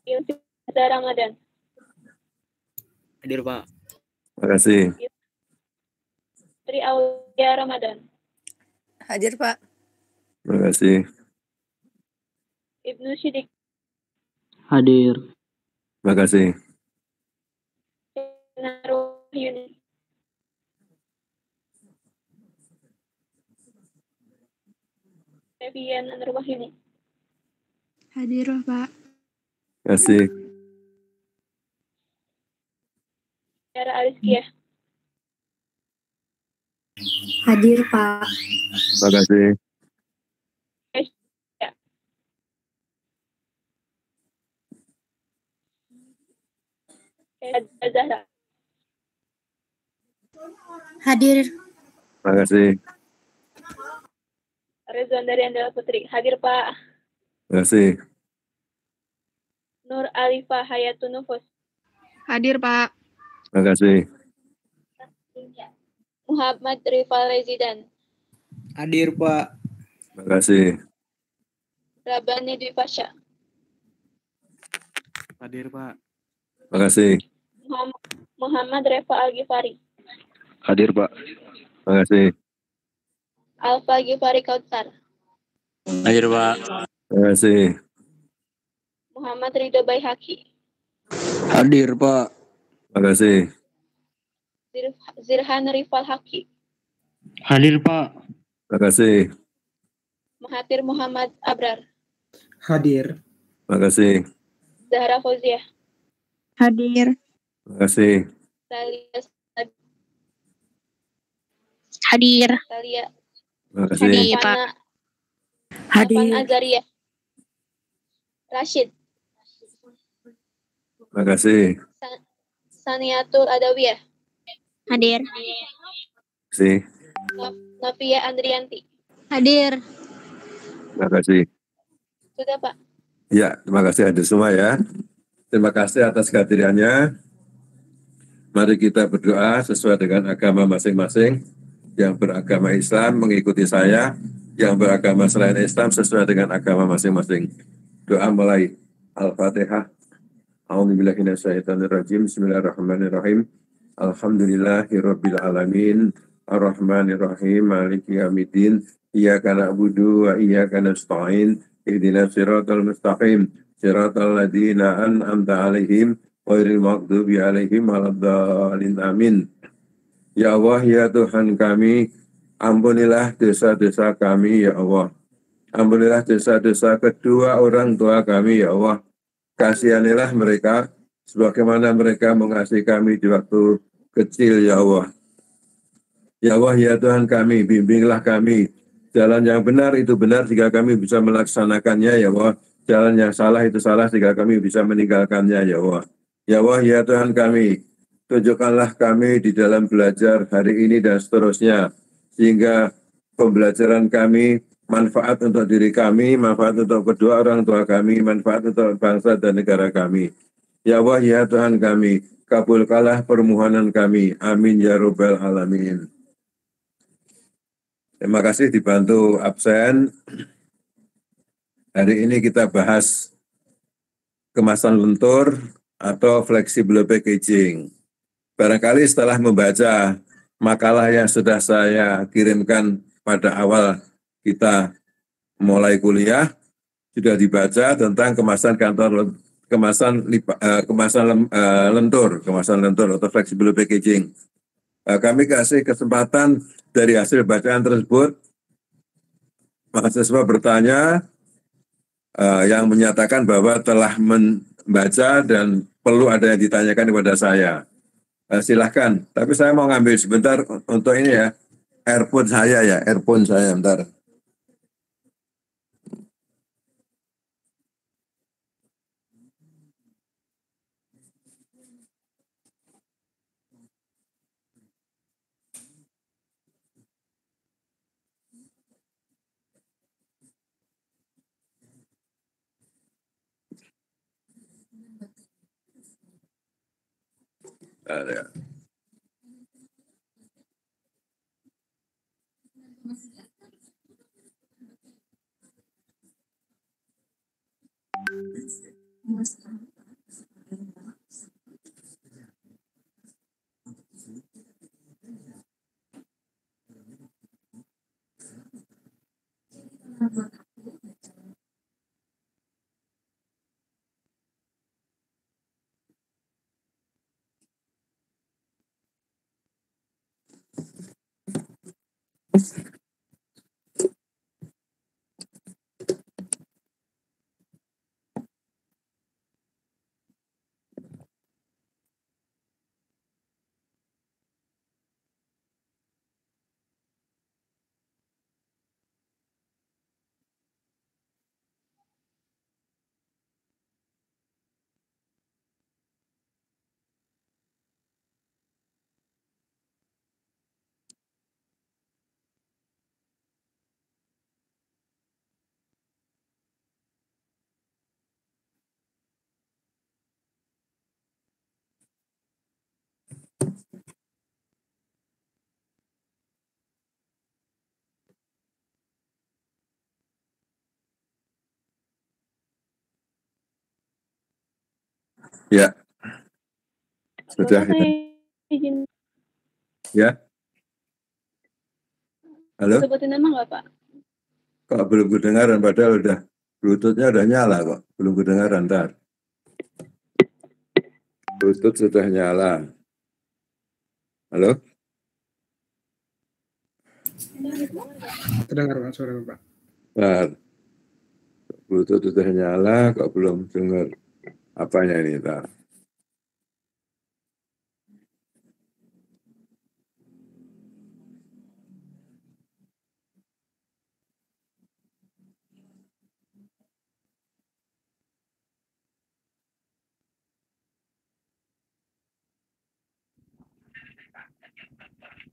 Iltiza Ramadan. Hadir, Pak. Terima kasih. Tri Aulia Ramadan. Hadir, Pak. Terima kasih. Ibnu Syidik. Hadir. Terima kasih. Naruhyuni. Febian Naruhyuni. Hadir, Pak. Terima kasih. Tiara Alizkiyah. Hadir, Pak. Terima kasih. Zahra. Hadir. Terima kasih. Rezwan dari Andala Putri. Hadir, Pak. Terima kasih. Nur Alifah Hayatun Nufus. Hadir, Pak. Terima kasih. Muhammad Rifal Rezidan. Hadir, Pak. Terima kasih. Rabani Dwi Pasha. Hadir, Pak. Terima kasih. Muhammad Reva Al-Ghifari. Hadir, Pak. Terima kasih. Alfa Ghifari Kautsar. Hadir, Pak. Terima kasih. Muhammad Ridho Baihaqi. Hadir, Pak. Terima kasih. Zirhan Rifal Haqi. Hadir, Pak. Terima kasih. Mahathir Muhammad Abrar. Hadir. Terima kasih. Zahra Fauziah. Hadir. Terima kasih. Talia Hadir. Talia. Terima kasih. Hadir, Pak. Hadir. Hadir. Azaria. Rashid. Terima kasih. Saniatul Adawiyah. Hadir. Terima kasih. Novia Andrianti. Hadir. Terima kasih. Sudah, Pak. Ya, terima kasih hadir semua ya. Terima kasih atas kehadirannya. Mari kita berdoa sesuai dengan agama masing-masing. Yang beragama Islam mengikuti saya, yang beragama selain Islam sesuai dengan agama masing-masing. Doa mulai. Al-Fatihah. A'udzubillahi minasyaitonirrajim. Bismillahirrahmanirrahim. Alhamdulillahirabbil alamin. Ar-Rahmanirrahim. Maliki yaumiddin. Iyyaka na'budu wa iyyaka nasta'in. Ihdinas siratal mustaqim. Siratal ladzina an'amta 'alaihim ghairil maghdubi 'alaihim waladdallin. Amin. Ya Allah, ya Tuhan kami, ampunilah dosa-dosa kami, ya Allah. Ampunilah dosa-dosa kedua orang tua kami, ya Allah. Kasihanilah mereka, sebagaimana mereka mengasihi kami di waktu kecil, ya Allah. Ya Allah, ya Tuhan kami, bimbinglah kami. Jalan yang benar itu benar jika kami bisa melaksanakannya, ya Allah. Jalan yang salah itu salah jika kami bisa meninggalkannya, ya Allah. Ya Allah, ya Tuhan kami, tunjukkanlah kami di dalam belajar hari ini dan seterusnya, sehingga pembelajaran kami manfaat untuk diri kami, manfaat untuk kedua orang tua kami, manfaat untuk bangsa dan negara kami. Ya Allah, ya Tuhan kami, kabulkanlah permohonan kami. Amin ya Rabbal Alamin. Terima kasih dibantu absen. Hari ini kita bahas kemasan lentur atau flexible packaging. Barangkali setelah membaca makalah yang sudah saya kirimkan pada awal kita mulai kuliah, sudah dibaca tentang kemasan lentur atau flexible packaging. Kami kasih kesempatan dari hasil bacaan tersebut, mahasiswa bertanya yang menyatakan bahwa telah membaca dan perlu ada yang ditanyakan kepada saya. Silahkan, tapi saya mau ngambil sebentar untuk ini ya, earphone saya, bentar. Ada. Ya, sudah Bapak ya. saya izin Ya, halo? sebutin nama nggak Pak? Kok belum kedengaran, padahal udah Bluetooth-nya udah nyala kok. Belum kedengaran, ntar. Bluetooth sudah nyala. Halo? Terdengar Pak suara Bapak. Ntar. Bluetooth sudah nyala, kok belum dengar. Apanya ini, ntar?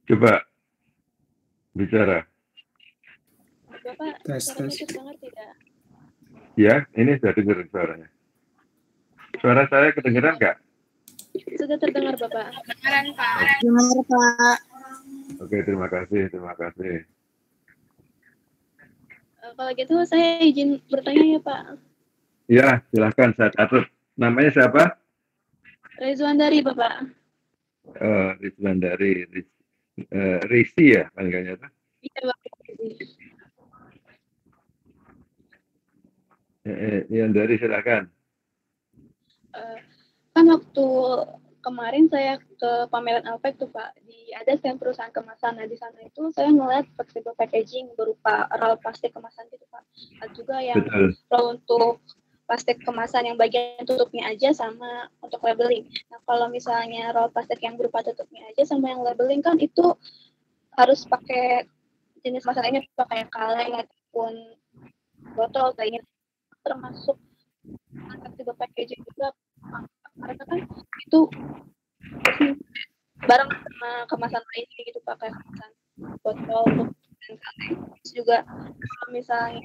Coba bicara. Bapak Tes, suara tes. saya terdengar tidak? Ya, ini sudah dengar suaranya. Suara saya kedengeran nggak? Sudah terdengar Bapak. Dengar Pak. Oke, terima kasih, terima kasih. Kalau gitu saya izin bertanya ya Pak. Ya, silahkan saya catat. Namanya siapa? Rezwandari Bapak. Rizwan dari Risi ya, panggilannya. Iya Bapak. Yang dari silakan. Kan waktu kemarin saya ke pameran Alpek tuh Pak, ada stand perusahaan kemasan. Nah di sana itu saya ngeliat flexible packaging berupa roll plastik kemasan gitu Pak. Ada juga yang Betul. roll untuk plastik kemasan yang bagian tutupnya aja sama untuk labeling. Nah kalau misalnya roll plastik yang berupa tutupnya aja sama yang labeling kan itu harus pakai jenis kemasan ini pakai kaleng ataupun botol kayaknya termasuk flexible packaging juga karena kan itu bareng sama kemasan lainnya gitu pakai kemasan botol untuk kaleng. Terus juga kalau misalnya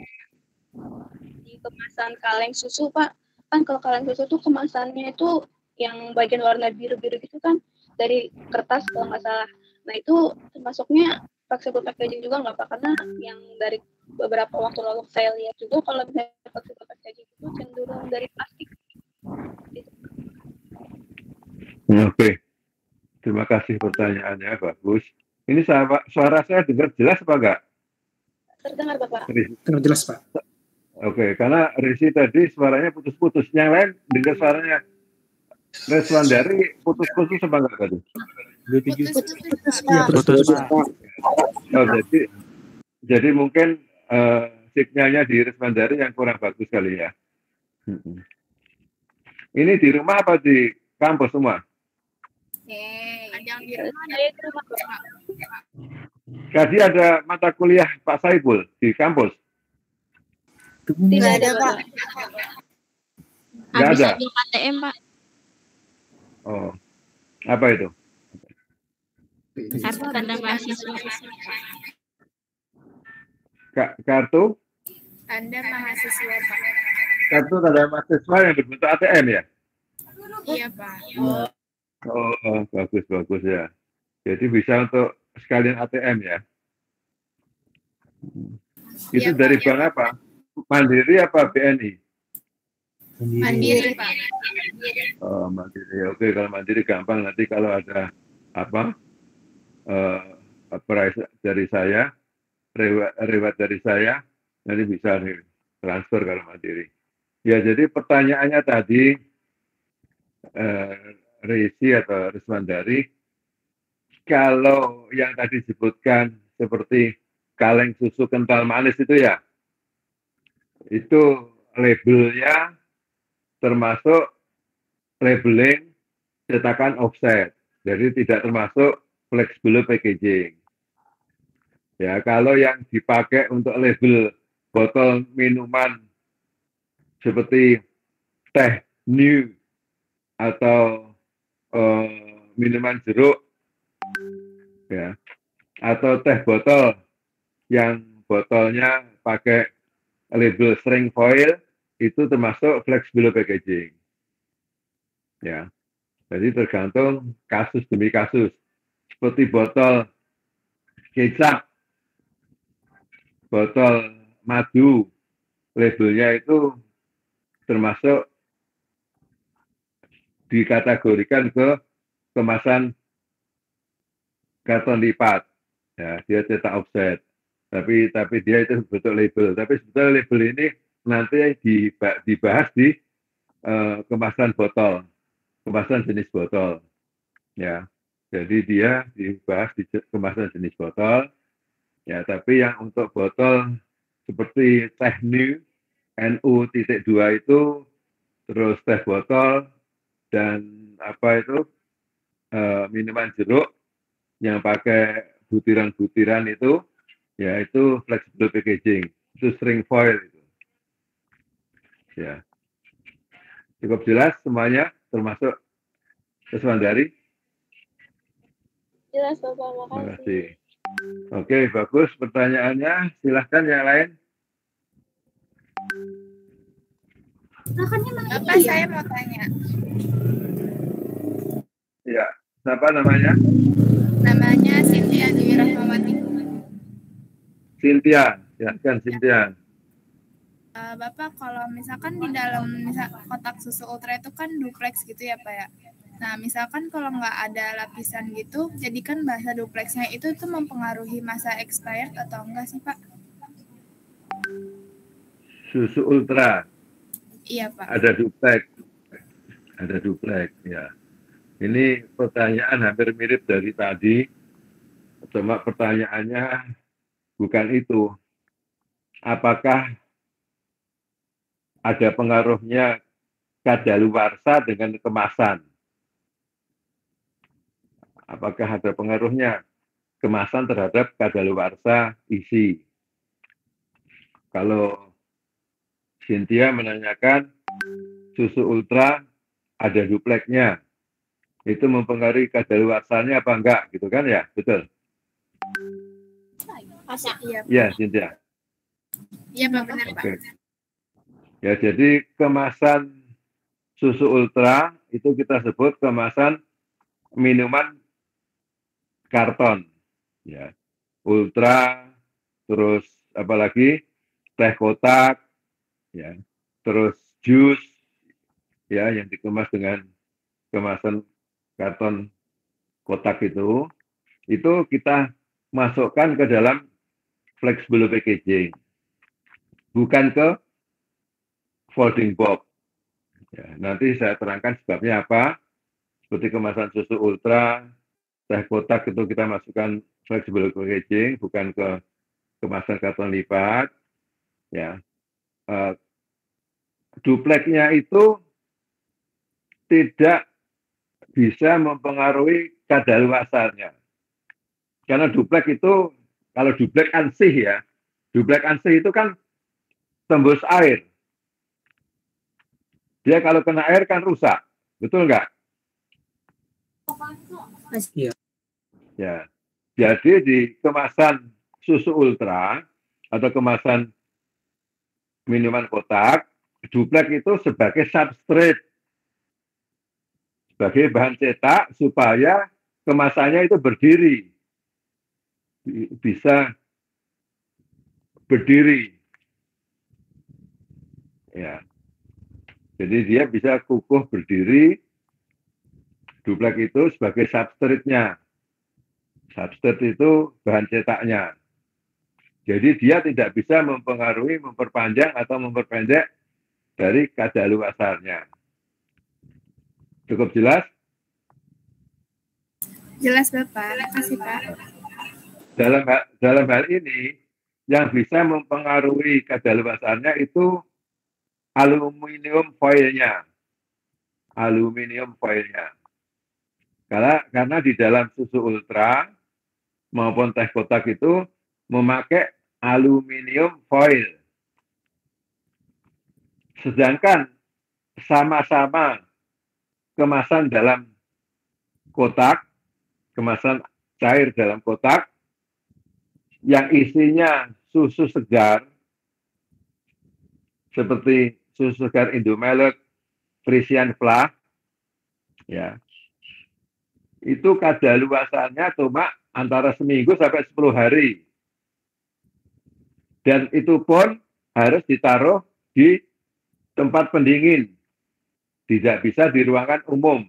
di kemasan kaleng susu Pak, kan kalau kaleng susu tuh kemasannya itu yang bagian warna biru-biru gitu kan dari kertas kalau nggak salah. Nah itu termasuknya flexible packaging juga nggak Pak? Karena yang dari beberapa waktu lalu saya lihat juga kalau misalnya flexible packaging itu cenderung dari plastik. Oke, terima kasih pertanyaannya, bagus. Ini suara saya dengar jelas apa enggak? Terdengar Bapak? Dengar jelas Pak. Oke, karena Risi tadi suaranya putus-putus. Yang lain dengar suaranya Rizwan dari putus-putus apa enggak tadi? Iya putus Pak. Oh, jadi mungkin signalnya di Rizwan dari yang kurang bagus kali ya. Ini di rumah apa di kampus semua? Ada di rumah, saya di rumah Bapak. Tadi ada mata kuliah Pak Saiful di kampus? Tidak ada Pak. Nggak Habis ada? ambil KTM Pak. Oh, apa itu? Kartu tanda mahasiswa. Kartu? Tanda mahasiswa Pak. Kartu tanda mahasiswa yang berbentuk ATM ya? Iya Pak. Oh, bagus ya. Jadi bisa untuk sekalian ATM ya? Itu Iya, dari Pak. bank apa? Mandiri apa BNI? Mandiri Pak. Oh, Mandiri. Oke, kalau Mandiri gampang. Nanti kalau ada apa price dari saya, reward dari saya, nanti bisa transfer kalau Mandiri. Ya, jadi pertanyaannya tadi, Risi atau Rismandari, kalau yang tadi disebutkan seperti kaleng susu kental manis itu ya, itu labelnya termasuk labeling cetakan offset, jadi tidak termasuk flexible packaging. Ya, kalau yang dipakai untuk label botol minuman seperti teh new atau minuman jeruk, ya, atau teh botol yang botolnya pakai label string foil, itu termasuk flexible packaging. Ya, jadi tergantung kasus demi kasus. Seperti botol kecap, botol madu, labelnya itu termasuk dikategorikan ke kemasan karton lipat. Ya, dia cetak offset. Tapi dia itu betul label. Tapi sebetulnya label ini nanti dibahas di kemasan botol, kemasan jenis botol. Ya, jadi dia dibahas di kemasan jenis botol. Ya, tapi yang untuk botol seperti teh NU.2 itu, terus teh botol dan apa itu minuman jeruk yang pakai butiran-butiran itu, ya itu flexible packaging, itu string foil itu. Ya, cukup jelas semuanya, termasuk Keswandari. Jelas Bapak, Terima makasih. kasih. Oke, bagus pertanyaannya. Silahkan yang lain. Bapak, saya mau tanya. Ya, siapa namanya? Namanya Cynthia Dewi Rahmawati. Cynthia. Silahkan Cynthia. Bapak, kalau misalkan di dalam kotak susu ultra itu kan duplex gitu ya Pak ya. Nah, misalkan kalau nggak ada lapisan gitu, jadi kan bahasa duplexnya itu tuh mempengaruhi masa expired atau enggak sih Pak? Susu ultra. Iya Pak. Ada duplex, ya. Ini pertanyaan hampir mirip dari tadi, cuma pertanyaannya bukan itu. Apakah ada pengaruhnya kadaluarsa dengan kemasan? Apakah ada pengaruhnya kemasan terhadap kadaluarsa isi? Kalau Cynthia menanyakan susu ultra ada duplexnya, itu mempengaruhi kadaluarsanya apa enggak, gitu kan ya? Betul? Iya. Ya, Cynthia. Iya Pak, benar Pak. Oke. Ya, jadi kemasan susu ultra itu kita sebut kemasan minuman karton, ya. Ultra, terus apalagi teh kotak, ya, terus jus, ya, yang dikemas dengan kemasan karton kotak itu kita masukkan ke dalam flexible packaging, bukan ke folding box. Ya, nanti saya terangkan sebabnya apa. Seperti kemasan susu ultra, teh kotak itu kita masukkan flexible packaging, bukan ke kemasan karton lipat. Ya, duplexnya itu tidak bisa mempengaruhi kadaluarsanya. Karena duplex itu, kalau duplex ansih ya, duplex ansih itu kan tembus air. Dia kalau kena air kan rusak, betul nggak? Iya. Ya, jadi di kemasan susu ultra atau kemasan minuman kotak, duplex itu sebagai substrate, sebagai bahan cetak supaya kemasannya itu berdiri, bisa berdiri. Ya, jadi dia bisa kukuh berdiri. Duplex itu sebagai substrate-nya. Substrate itu bahan cetaknya. Jadi dia tidak bisa mempengaruhi, memperpanjang atau memperpendek dari kadaluarsanya. Cukup jelas? Jelas Bapak, terima kasih Pak. Dalam hal ini, yang bisa mempengaruhi kadaluarsanya itu aluminium foilnya. Aluminium foilnya. Karena di dalam susu ultra maupun teh kotak itu memakai aluminium foil. Sedangkan sama-sama kemasan dalam kotak, kemasan cair dalam kotak, yang isinya susu segar, seperti susu segar Indomelek, Frisian Flah, ya, itu kadaluarsanya cuma antara seminggu sampai 10 hari. Dan itu pun harus ditaruh di tempat pendingin. tidak bisa di ruangan umum.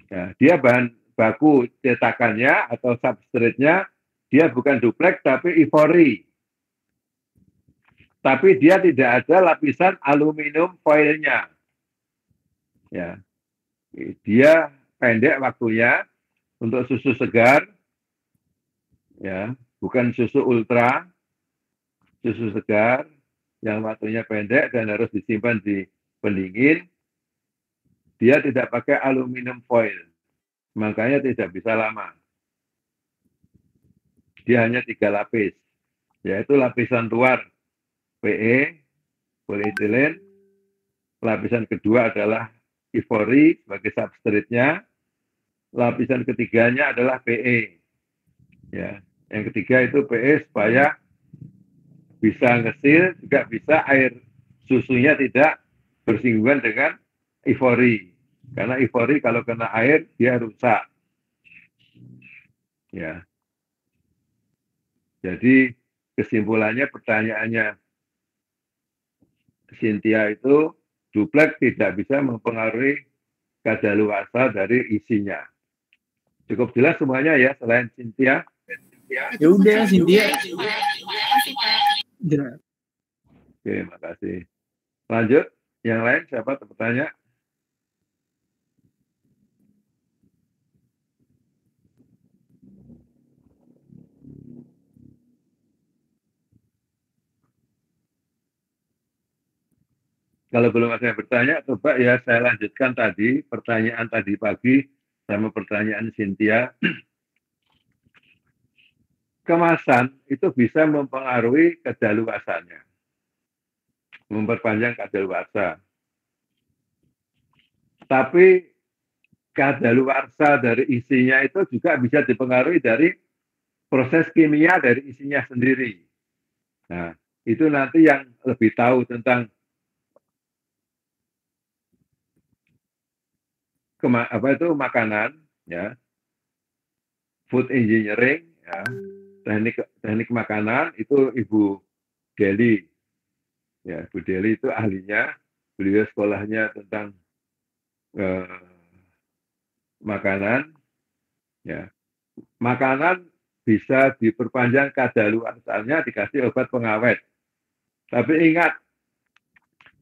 Ya, dia bahan baku cetakannya atau substrate-nya dia bukan duplex tapi ivory. Tapi dia tidak ada lapisan aluminium foilnya. Ya, dia pendek waktunya untuk susu segar, ya, bukan susu ultra, susu segar yang waktunya pendek dan harus disimpan di pendingin. Dia tidak pakai aluminium foil, makanya tidak bisa lama. Dia hanya 3 lapis, yaitu lapisan luar PE, polietilen, lapisan kedua adalah ivory sebagai substrate-nya, lapisan ketiganya adalah PE. Ya, yang ketiga itu PE supaya bisa ngesil, juga bisa air susunya tidak bersinggungan dengan ivory. Karena ivory kalau kena air dia rusak. Ya. Jadi kesimpulannya pertanyaannya Cynthia itu duplex tidak bisa mempengaruhi kadaluarsa dari isinya. Cukup jelas semuanya ya selain Cynthia. Ya udah, Cynthia. Jelas. Oke, makasih. Lanjut, yang lain siapa bertanya? Kalau belum ada yang bertanya, coba ya saya lanjutkan tadi, pertanyaan tadi pagi sama pertanyaan Cynthia. Kemasan itu bisa mempengaruhi kadaluarsanya, memperpanjang kadaluarsa. Tapi kadaluarsa dari isinya itu juga bisa dipengaruhi dari proses kimia dari isinya sendiri. Nah, itu nanti yang lebih tahu tentang makanan, ya, food engineering, ya, teknik makanan itu Ibu Deli, ya, Bu Deli itu ahlinya, beliau sekolahnya tentang makanan, ya, makanan bisa diperpanjang kadaluarsanya dikasih obat pengawet. Tapi ingat,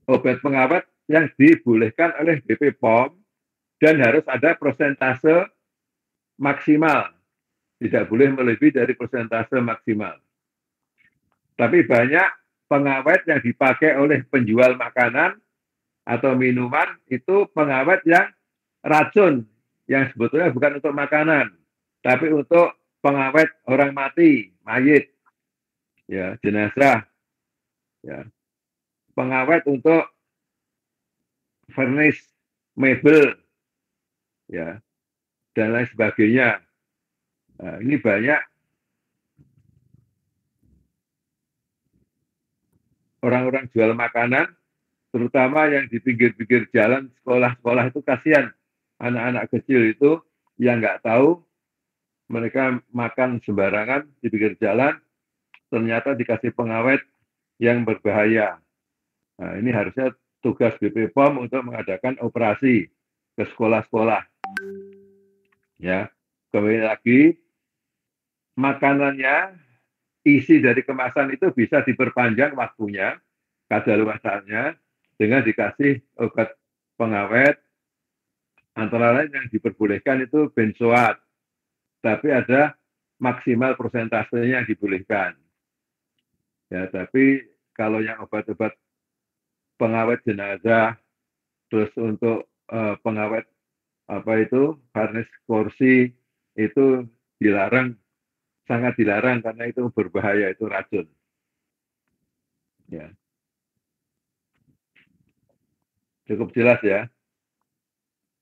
obat pengawet yang dibolehkan oleh BP POM dan harus ada persentase maksimal. Tidak boleh melebihi dari persentase maksimal. Tapi banyak pengawet yang dipakai oleh penjual makanan atau minuman itu pengawet yang racun, yang sebetulnya bukan untuk makanan, tapi untuk pengawet orang mati, mayit, ya, jenazah, ya, pengawet untuk furnish, mebel, ya, dan lain sebagainya. Nah, ini banyak orang-orang jual makanan, terutama yang di pinggir-pinggir jalan, sekolah-sekolah itu kasihan. Anak-anak kecil itu yang nggak tahu, mereka makan sembarangan di pinggir jalan, ternyata dikasih pengawet yang berbahaya. Nah, ini harusnya tugas BP POM untuk mengadakan operasi ke sekolah-sekolah. Ya, kembali lagi, makanannya, isi dari kemasan itu bisa diperpanjang waktunya, kadaluarsanya, dengan dikasih obat pengawet, antara lain yang diperbolehkan itu benzoat, tapi ada maksimal persentasenya yang dibolehkan. Ya, tapi kalau yang obat-obat pengawet jenazah, terus untuk pengawet varnish kursi itu dilarang, sangat dilarang karena itu berbahaya, itu racun. Ya. Cukup jelas ya.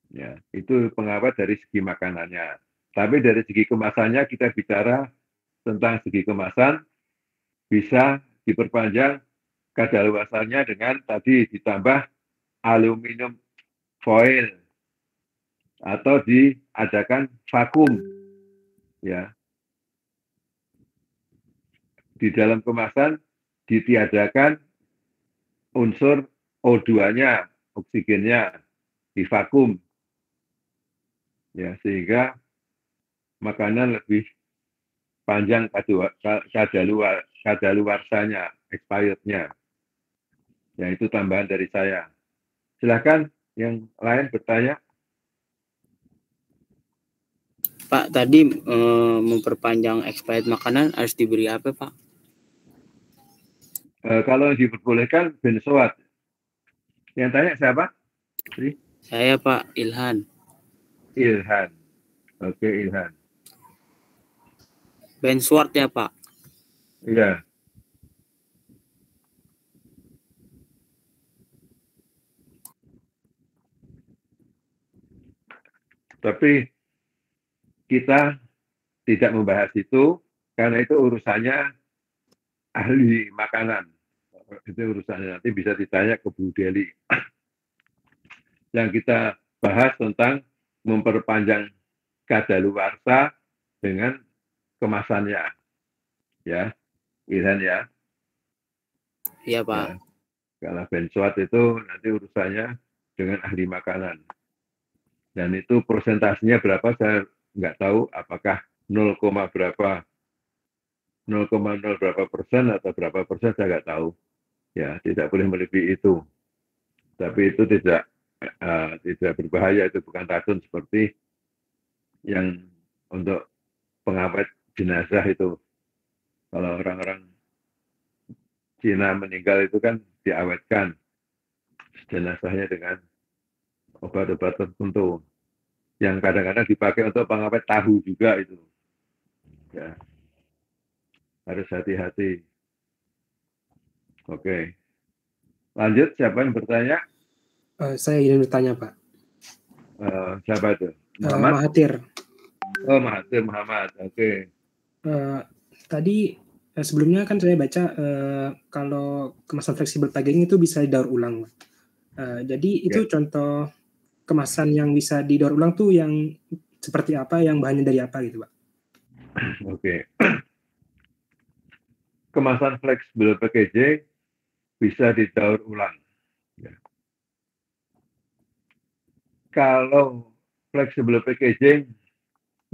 Ya, itu pengawet dari segi makanannya. Tapi dari segi kemasannya kita bicara tentang segi kemasan bisa diperpanjang kadaluarsanya dengan tadi ditambah aluminium foil atau diadakan vakum, ya. Di dalam kemasan ditiadakan unsur O2-nya oksigennya divakum, ya, sehingga makanan lebih panjang kadaluarsanya, expirednya. Ya, itu tambahan dari saya. Silakan yang lain bertanya. Pak, tadi memperpanjang expired makanan harus diberi apa, Pak? Kalau yang diperbolehkan benzoat. Yang tanya siapa? Saya, Pak, Ilhan. Ilhan. Oke, Ilhan. Benzoat ya, Pak? Iya. Tapi kita tidak membahas itu karena itu urusannya ahli makanan. Itu urusannya nanti bisa ditanya ke Bu Deli. Yang kita bahas tentang memperpanjang kadaluarsa dengan kemasannya. Ya, Ilhan ya. Iya, Pak. Ya. Kalau benzoat itu nanti urusannya dengan ahli makanan. Dan itu persentasenya berapa saya nggak tahu, apakah 0, berapa 0,0 berapa persen atau berapa persen saya nggak tahu. Ya, tidak boleh melebihi itu. Tapi itu tidak berbahaya, itu bukan racun seperti yang untuk pengawet jenazah itu. Kalau orang-orang Cina meninggal itu kan diawetkan jenazahnya dengan obat-obat tertentu yang kadang-kadang dipakai untuk pengawet tahu juga itu. Ya, harus hati-hati. Oke, lanjut. Siapa yang bertanya? Saya ingin bertanya, Pak. Siapa itu? Mahathir. Oh, Mahathir Muhammad. Oke. Tadi sebelumnya kan saya baca kalau kemasan fleksibel packaging itu bisa didaur ulang. Jadi itu contoh kemasan yang bisa didaur ulang tuh yang seperti apa, yang bahannya dari apa gitu, Pak? Oke. Kemasan fleksibel packaging bisa didaur ulang. Ya. Kalau fleksibel packaging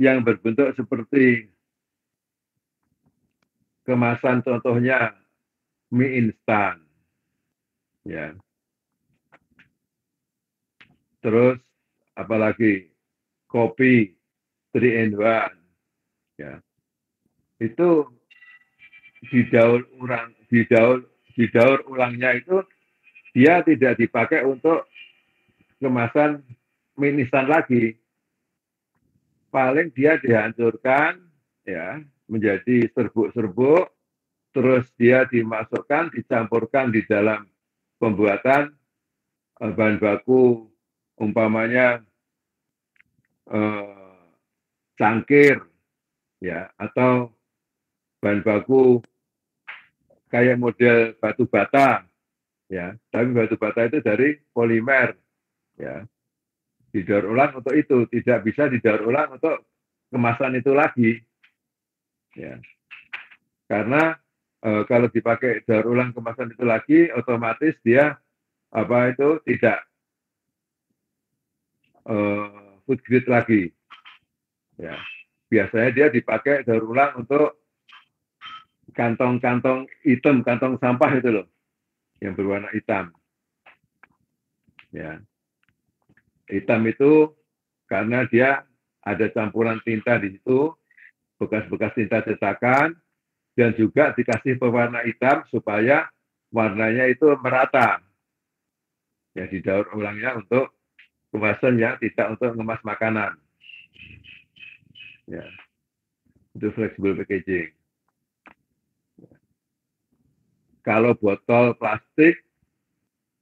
yang berbentuk seperti kemasan contohnya mie instan, ya. Terus apalagi kopi 3-in-1, ya. Itu didaur ulangnya itu dia tidak dipakai untuk kemasan mie instan lagi. Paling dia dihancurkan, ya, menjadi serbuk-serbuk, terus dia dimasukkan, dicampurkan di dalam pembuatan bahan baku, umpamanya cangkir, ya, atau bahan baku kayak model batu bata, ya, tapi batu bata itu dari polimer, ya, didaur ulang untuk itu, tidak bisa didaur ulang untuk kemasan itu lagi, ya, karena kalau dipakai daur ulang kemasan itu lagi, otomatis dia tidak food grade lagi, ya. Biasanya dia dipakai daur ulang untuk kantong-kantong hitam, kantong sampah itu loh, yang berwarna hitam, ya. Hitam itu karena dia ada campuran tinta di situ, bekas-bekas tinta cetakan, dan juga dikasih pewarna hitam supaya warnanya itu merata. Ya, didaur ulangnya untuk kemasan, ya, tidak untuk mengemas makanan. Ya, itu flexible packaging. Kalau botol plastik,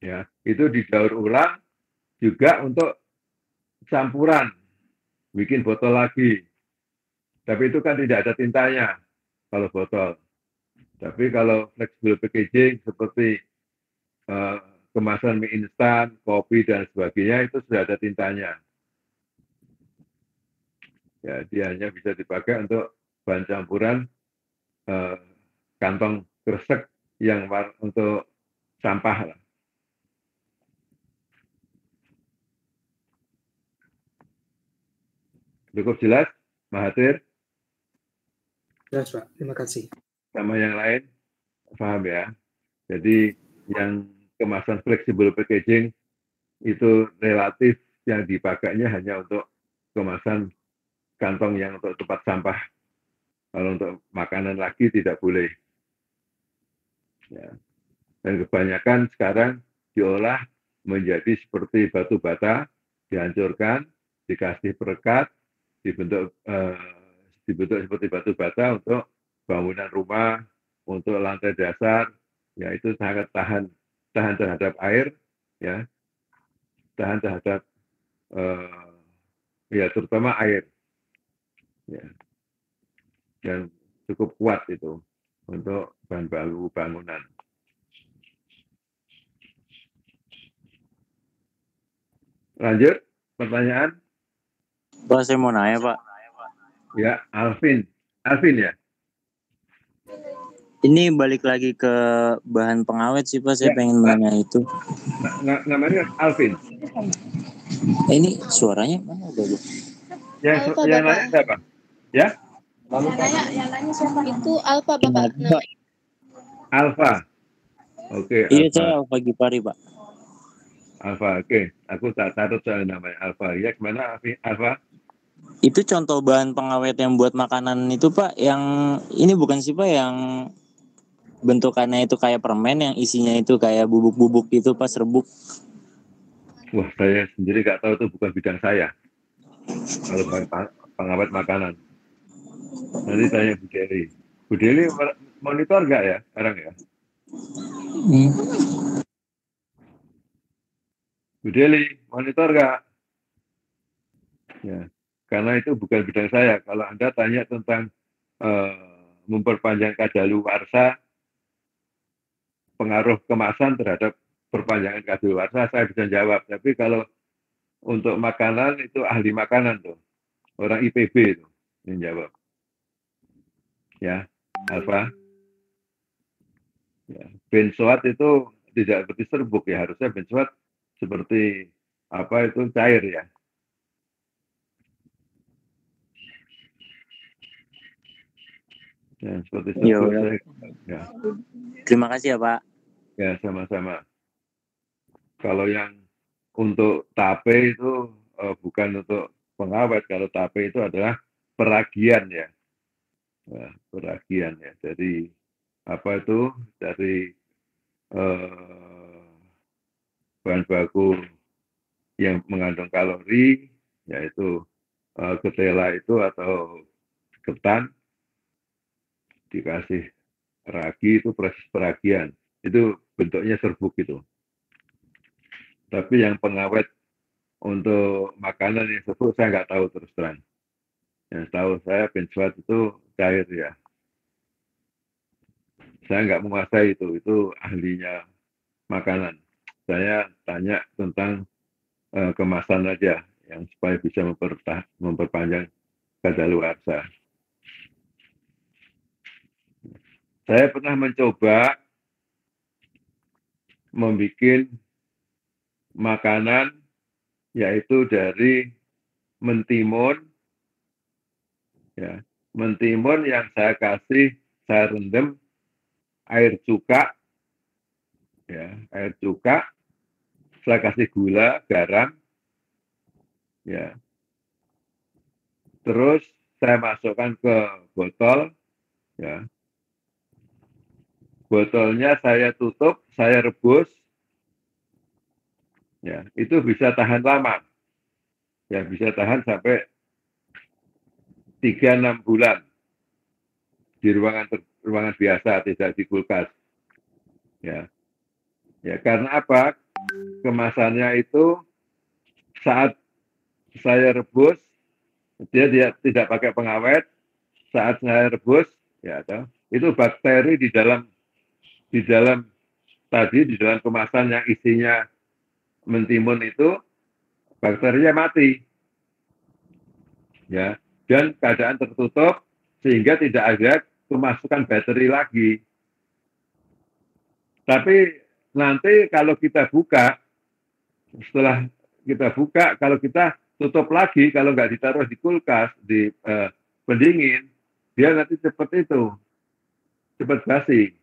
ya, itu didaur ulang juga untuk campuran, bikin botol lagi. Tapi itu kan tidak ada tintanya kalau botol. Tapi kalau flexible packaging seperti kemasan mie instan, kopi, dan sebagainya, itu sudah ada tintanya. Ya, dia hanya bisa dipakai untuk bahan campuran kantong kresek yang untuk sampah lah. Cukup jelas, Mahathir, Jelas, Pak. Terima kasih. sama yang lain, paham ya? Jadi yang kemasan flexible packaging itu relatif yang dipakainya hanya untuk kemasan kantong yang untuk tempat sampah. Kalau untuk makanan lagi tidak boleh. Ya. Dan kebanyakan sekarang diolah menjadi seperti batu bata, dihancurkan, dikasih perekat, dibentuk seperti batu bata untuk bangunan rumah, untuk lantai dasar, ya itu sangat tahan terhadap air, ya, tahan terhadap ya terutama air, ya, dan cukup kuat itu untuk bahan baku bangunan. Lanjut, pertanyaan? Pak, saya mau nanya, Pak. Ya, Alvin ya? Ini balik lagi ke bahan pengawet sih, Pak. Saya pengen nanya itu. Namanya Alvin. Ini suaranya mana ada, Bu? Yang Alfa, nanya Bapak. siapa? Ya? Yang nanya siapa? Itu Alfa, Bapak. Pak. Alfa. Oke, Iya, Alfa. saya Alfa Gipari, Pak. Alfa, oke. Aku tak taruh soal namanya Alfa. Ya, kemana Alfa? Itu contoh bahan pengawet yang buat makanan itu, Pak. Yang ini bukan sih, Pak, yang bentukannya itu kayak permen, yang isinya itu kayak bubuk-bubuk gitu, Pak, serbuk. Wah, saya sendiri nggak tahu, itu bukan bidang saya. Kalau bahan pengawet makanan. Nanti tanya Bu Deli. Bu Deli monitor nggak ya sekarang ya? Bu Deli, monitor nggak? Ya, karena itu bukan bidang saya. Kalau Anda tanya tentang memperpanjang kadaluarsa, pengaruh kemasan terhadap perpanjangan kadaluarsa, saya bisa jawab. Tapi kalau untuk makanan itu ahli makanan tuh, orang IPB itu yang jawab. Ya, Alfa. Ya, benzoat itu tidak seperti serbuk ya, harusnya benzoat seperti apa itu cair ya. Ya, seperti serbuk. Ya. Terima kasih ya, Pak. Ya, sama-sama. Kalau yang untuk tape itu bukan untuk pengawet. Kalau tape itu adalah peragian ya. Nah, peragian ya. Dari apa itu? Dari bahan baku yang mengandung kalori, yaitu ketela itu atau ketan, dikasih ragi, itu proses peragian. Itu bentuknya serbuk itu. Tapi yang pengawet untuk makanan yang serbuk saya nggak tahu terus terang. Yang tahu saya benzoat itu cair ya. Saya nggak menguasai itu ahlinya makanan. Saya tanya tentang kemasan aja, yang supaya bisa memperpanjang kadaluarsa. Saya pernah mencoba membuat makanan, yaitu dari mentimun, ya, mentimun yang saya rendam air cuka, ya, air cuka, saya kasih gula, garam, ya, terus saya masukkan ke botol, ya, botolnya saya tutup, saya rebus, ya, itu bisa tahan lama, ya, bisa tahan sampai 3-6 bulan di ruangan biasa, tidak di kulkas, ya, ya, karena apa? Kemasannya itu saat saya rebus, dia tidak pakai pengawet. Saat saya rebus, ya, itu bakteri di dalam kemasan yang isinya mentimun itu, bakterinya mati, ya, dan keadaan tertutup sehingga tidak ada kemasukan bakteri lagi. Tapi nanti kalau kita buka, setelah kita buka, kalau kita tutup lagi, kalau nggak ditaruh di kulkas, di pendingin, dia nanti cepat basi.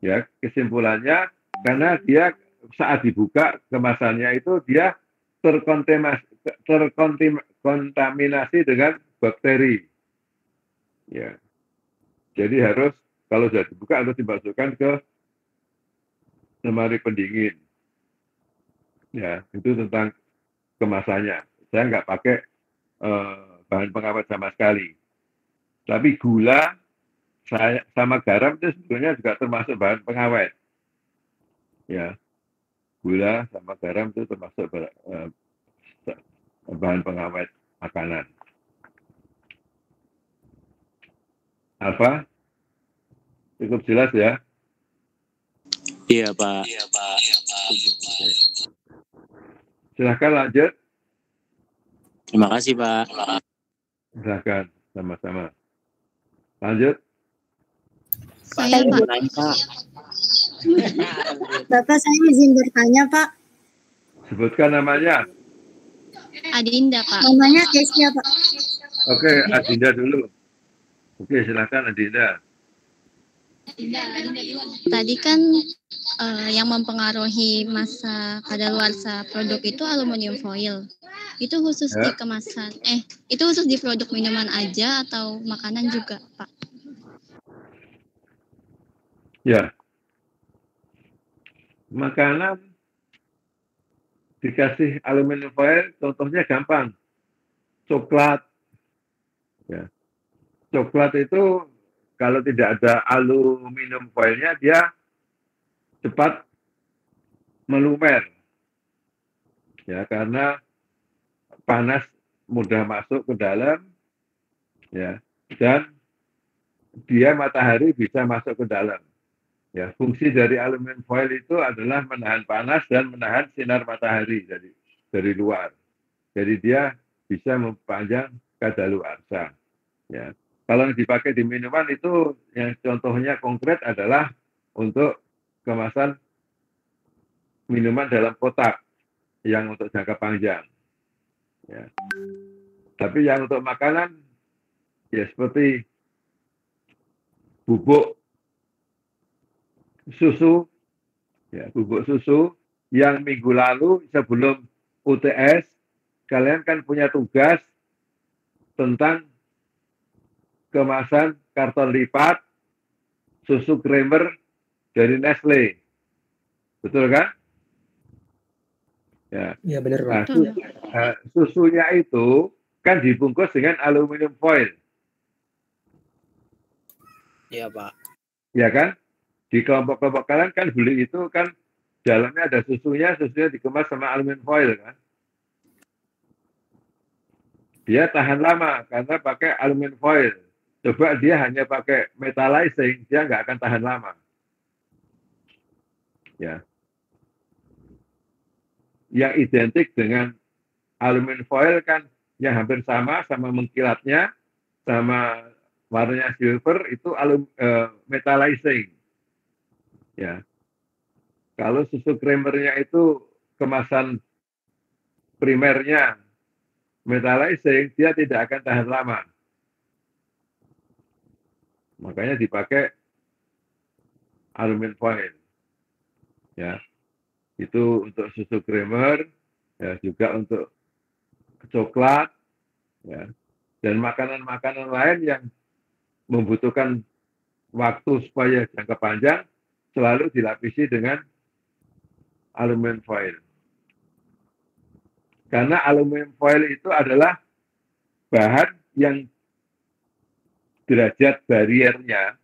Ya, kesimpulannya karena dia saat dibuka kemasannya itu dia terkontaminasi dengan bakteri. Ya, jadi harus kalau sudah dibuka harus dimasukkan ke lemari pendingin. Ya, itu tentang kemasannya. Saya nggak pakai bahan pengawet sama sekali. Tapi gula sama garam itu sebenarnya juga termasuk bahan pengawet. Ya, gula sama garam itu termasuk bahan pengawet makanan. Alfa, cukup jelas ya? Iya Pak. Oke. Silahkan lanjut. Terima kasih Pak. Silahkan, sama-sama. Lanjut. Saya Pak. Bapak saya izin bertanya Pak. Sebutkan namanya. Adinda Pak. Namanya Kesia Pak. Oke, Adinda dulu. Oke, silahkan Adinda. Tadi kan yang mempengaruhi masa kadaluarsa produk itu aluminium foil. Itu khusus Ya. di kemasan. Itu khusus di produk minuman aja atau makanan juga, Pak? Ya. Makanan dikasih aluminium foil, contohnya gampang. Coklat. Ya. Coklat itu kalau tidak ada aluminium foilnya, dia cepat melumer. Ya, karena panas mudah masuk ke dalam, ya, dan dia matahari bisa masuk ke dalam. Ya, fungsi dari aluminium foil itu adalah menahan panas dan menahan sinar matahari dari luar. Jadi dia bisa mempanjang kadaluarsa. Ya. Kalau yang dipakai di minuman itu yang contohnya konkret adalah untuk kemasan minuman dalam kotak yang untuk jangka panjang. Ya. Tapi yang untuk makanan ya seperti bubuk susu, ya bubuk susu yang minggu lalu sebelum UTS kalian kan punya tugas tentang kemasan karton lipat susu creamer dari Nestle, betul kan? Ya, Iya benar Pak. nah, susunya itu kan dibungkus dengan aluminium foil, Iya Pak. ya kan? Di kelompok-kelompok kalian kan beli itu kan dalamnya ada susunya dikemas sama aluminium foil kan? Dia tahan lama karena pakai aluminium foil. Coba dia hanya pakai metallizing, dia nggak akan tahan lama. Ya. Yang identik dengan aluminium foil kan yang hampir sama mengkilatnya, sama warnanya silver itu metallizing. Ya. Kalau susu creamernya itu kemasan primernya metallizing, dia tidak akan tahan lama. Makanya dipakai aluminium foil. Ya. Itu untuk susu creamer, ya juga untuk coklat, ya. Dan makanan-makanan lain yang membutuhkan waktu supaya jangka panjang selalu dilapisi dengan aluminium foil. Karena aluminium foil itu adalah bahan yang derajat bariernya,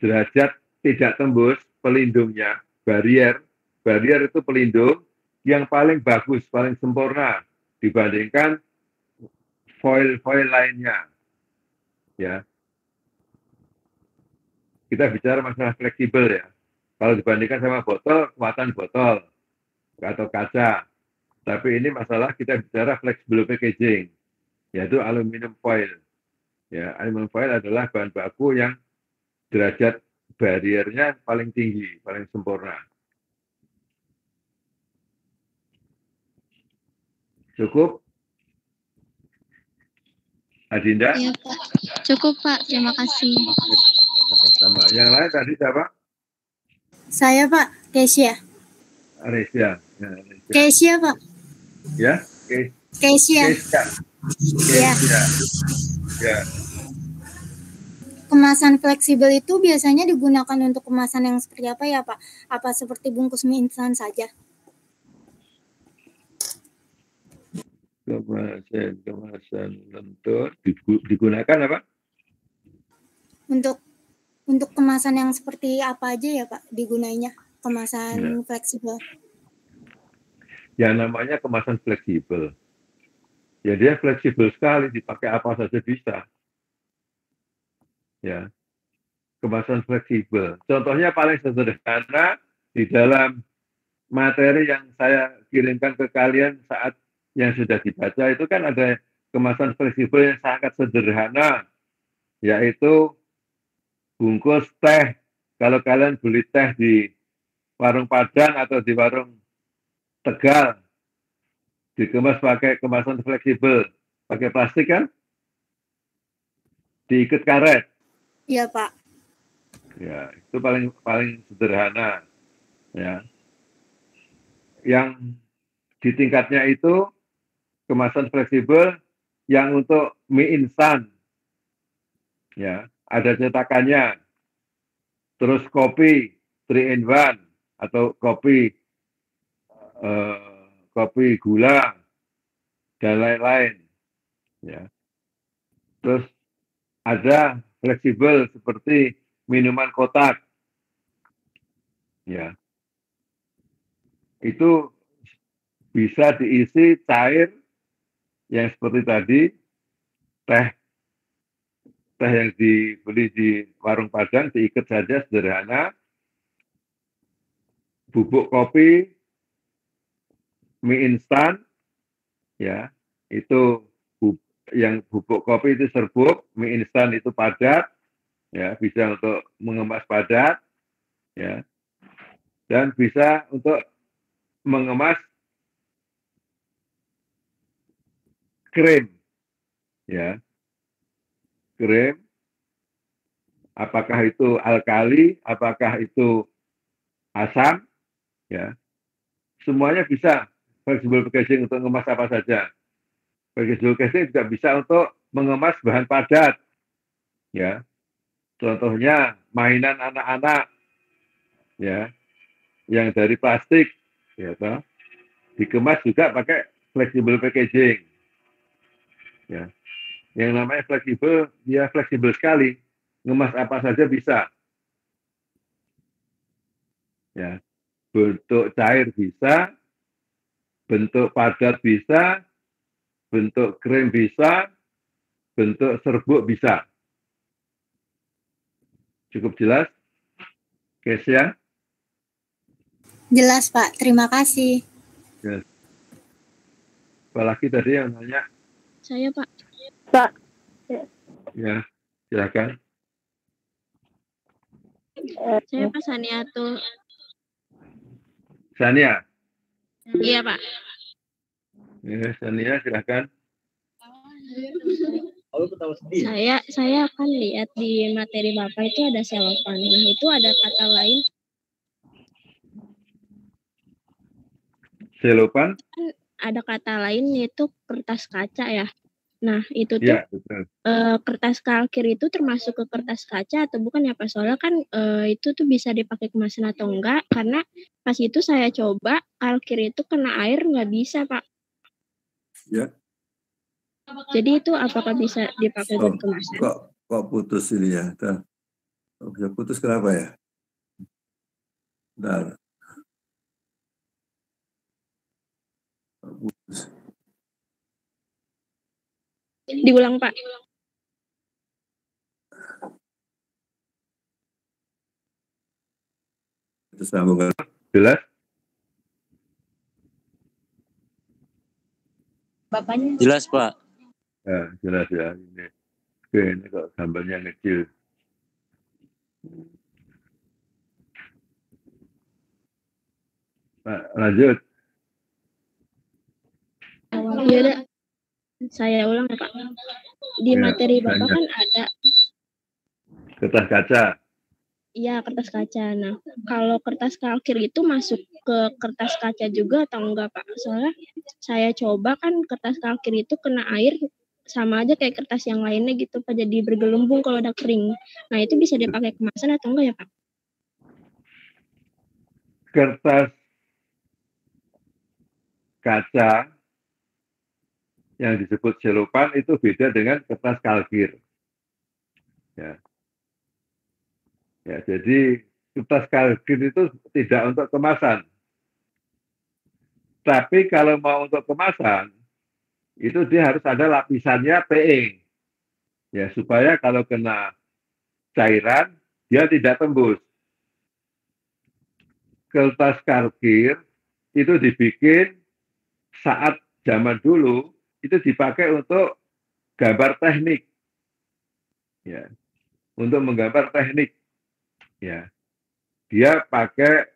derajat tidak tembus, pelindungnya, barrier itu pelindung yang paling bagus, paling sempurna dibandingkan foil lainnya. Ya. Kita bicara masalah fleksibel ya. Kalau dibandingkan sama botol, kekuatan botol atau kaca. Tapi ini masalah kita bicara flexible packaging, yaitu aluminium foil. Ya, aluminium foil adalah bahan baku yang derajat bariernya paling tinggi, paling sempurna. Cukup? Adinda? Iya Pak. Cukup Pak, terima kasih. Sama. Yang lain tadi siapa? Saya Pak, Kesia. Aresia. Ya, Aresia. Kesia Pak. Ya? Kesia. Kesia. Iya. Kesia. Ya. Kemasan fleksibel itu biasanya digunakan untuk kemasan yang seperti apa ya Pak? Apa seperti bungkus mie instan saja? Kemasan lentur digunakan apa? Untuk kemasan yang seperti apa aja ya Pak digunainya kemasan fleksibel? Ya namanya kemasan fleksibel. Ya dia fleksibel sekali, dipakai apa saja bisa. Ya, kemasan fleksibel. Contohnya paling sederhana di dalam materi yang saya kirimkan ke kalian saat yang sudah dibaca itu kan ada kemasan fleksibel yang sangat sederhana, yaitu bungkus teh. Kalau kalian beli teh di warung Padang atau di warung Tegal, dikemas pakai kemasan fleksibel, pakai plastik kan, diikat karet. Iya Pak. Ya, itu paling sederhana. Ya, yang di tingkatnya itu kemasan fleksibel yang untuk mie instan. Ya, ada cetakannya. Terus kopi 3 in 1 atau kopi gula dan lain-lain. Ya. Terus ada fleksibel seperti minuman kotak. Ya. Itu bisa diisi cair yang seperti tadi, teh yang dibeli di warung Padang diikat saja sederhana, bubuk kopi, mie instan, ya itu yang bubuk kopi itu serbuk, mie instan itu padat, ya bisa untuk mengemas padat, ya dan bisa untuk mengemas krim, ya krim, apakah itu alkali, apakah itu asam, ya semuanya bisa flexible packaging untuk mengemas apa saja. Flexible packaging juga bisa untuk mengemas bahan padat, ya contohnya mainan anak-anak, ya yang dari plastik, ya toh, dikemas juga pakai flexible packaging, ya yang namanya fleksibel, dia fleksibel sekali, ngemas apa saja bisa. Ya, bentuk cair bisa, bentuk padat bisa, bentuk krim bisa, bentuk serbuk bisa. Cukup jelas? Kesia? Jelas Pak, terima kasih. Yes. Apalagi tadi yang nanya? Saya Pak. Pak. Ya, silakan. Saya Pak Saniatul. Sania? Iya Pak. Ya, Sania silakan. Saya akan lihat di materi Bapak itu ada selofan. Nah, itu ada kata lain. Selopan? Ada kata lain yaitu kertas kaca ya. Nah, itu tuh Ya, betul. Kertas kalkir itu termasuk ke kertas kaca atau bukan ya Pak? Soalnya kan itu tuh bisa dipakai kemasan atau enggak, karena pas itu saya coba kalkir itu kena air nggak bisa Pak. Ya. Jadi itu apakah bisa dipakai buat kemasan? Kok putus ini ya? Bisa putus kenapa ya? Bentar. Putus. Diulang Pak. Itu sambungan. Jelas? Bapaknya. Jelas Pak. Ya, jelas ya. Ini kok gambarnya kecil. Pak, lanjut. Iya, saya ulang ya Pak. di Ya, materi Bapak banyak. kan ada. Kertas kaca. Iya, kertas kaca. Nah, kalau kertas kalkir itu masuk ke kertas kaca juga atau enggak, Pak? Soalnya saya coba kan kertas kalkir itu kena air sama aja kayak kertas yang lainnya gitu, Pak. Jadi bergelembung kalau udah kering. Nah, itu bisa dipakai kemasan atau enggak ya, Pak? Kertas kaca yang disebut selopan itu beda dengan kertas kalkir. Ya. Ya, jadi kertas kalkir itu tidak untuk kemasan. Tapi kalau mau untuk kemasan, itu dia harus ada lapisannya PE. Ya, supaya kalau kena cairan, dia tidak tembus. Kertas kalkir itu dibikin saat zaman dulu, itu dipakai untuk gambar teknik. Ya, untuk menggambar teknik. Ya, dia pakai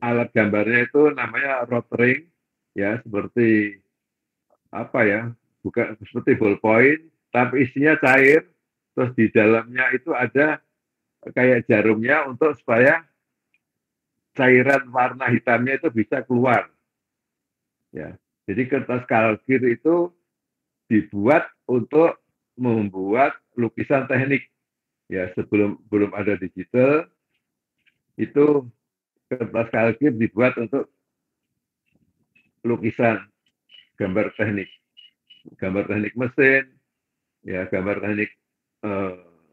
alat gambarnya itu namanya rotring, ya seperti apa ya, bukan seperti ballpoint, tapi isinya cair, terus di dalamnya itu ada kayak jarumnya untuk supaya cairan warna hitamnya itu bisa keluar. Ya, jadi kertas kalkir itu dibuat untuk membuat lukisan teknik. Ya, belum ada digital, itu kertas kalkir dibuat untuk lukisan, gambar teknik mesin, ya gambar teknik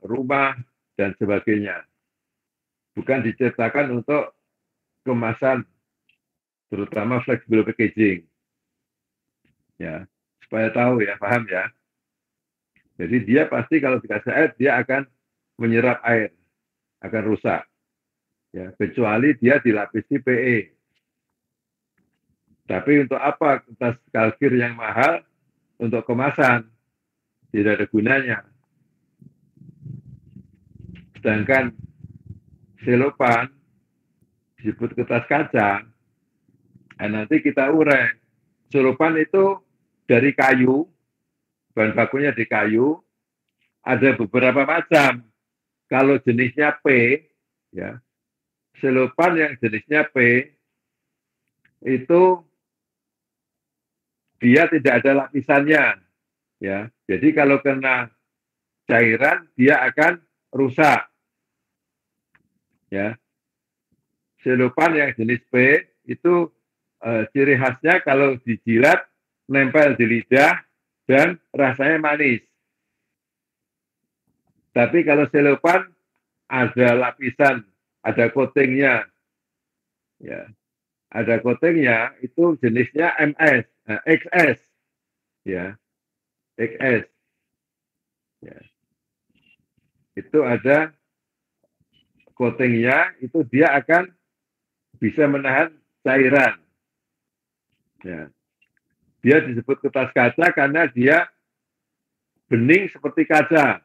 rumah dan sebagainya. Bukan diciptakan untuk kemasan, terutama flexible packaging. Ya, supaya tahu ya, paham ya. Jadi dia pasti kalau dikasih air dia akan menyerap air, akan rusak. Ya, kecuali dia dilapisi PE. Tapi untuk apa kertas kalkir yang mahal? Untuk kemasan, tidak ada gunanya. Sedangkan selopan disebut kertas kaca, nah nanti kita urai. Selopan itu dari kayu, bahan bakunya di kayu, ada beberapa macam. Kalau jenisnya P, ya, selopan yang jenisnya P itu dia tidak ada lapisannya, ya. Jadi kalau kena cairan dia akan rusak, ya. Selopan yang jenis P itu ciri khasnya kalau dijilat nempel di lidah dan rasanya manis. Tapi kalau selopan ada lapisan, ada coatingnya, ya, ada coatingnya itu jenisnya MS, XS, ya, XS, ya. Itu ada coatingnya, itu dia akan bisa menahan cairan. Ya. Dia disebut kertas kaca karena dia bening seperti kaca.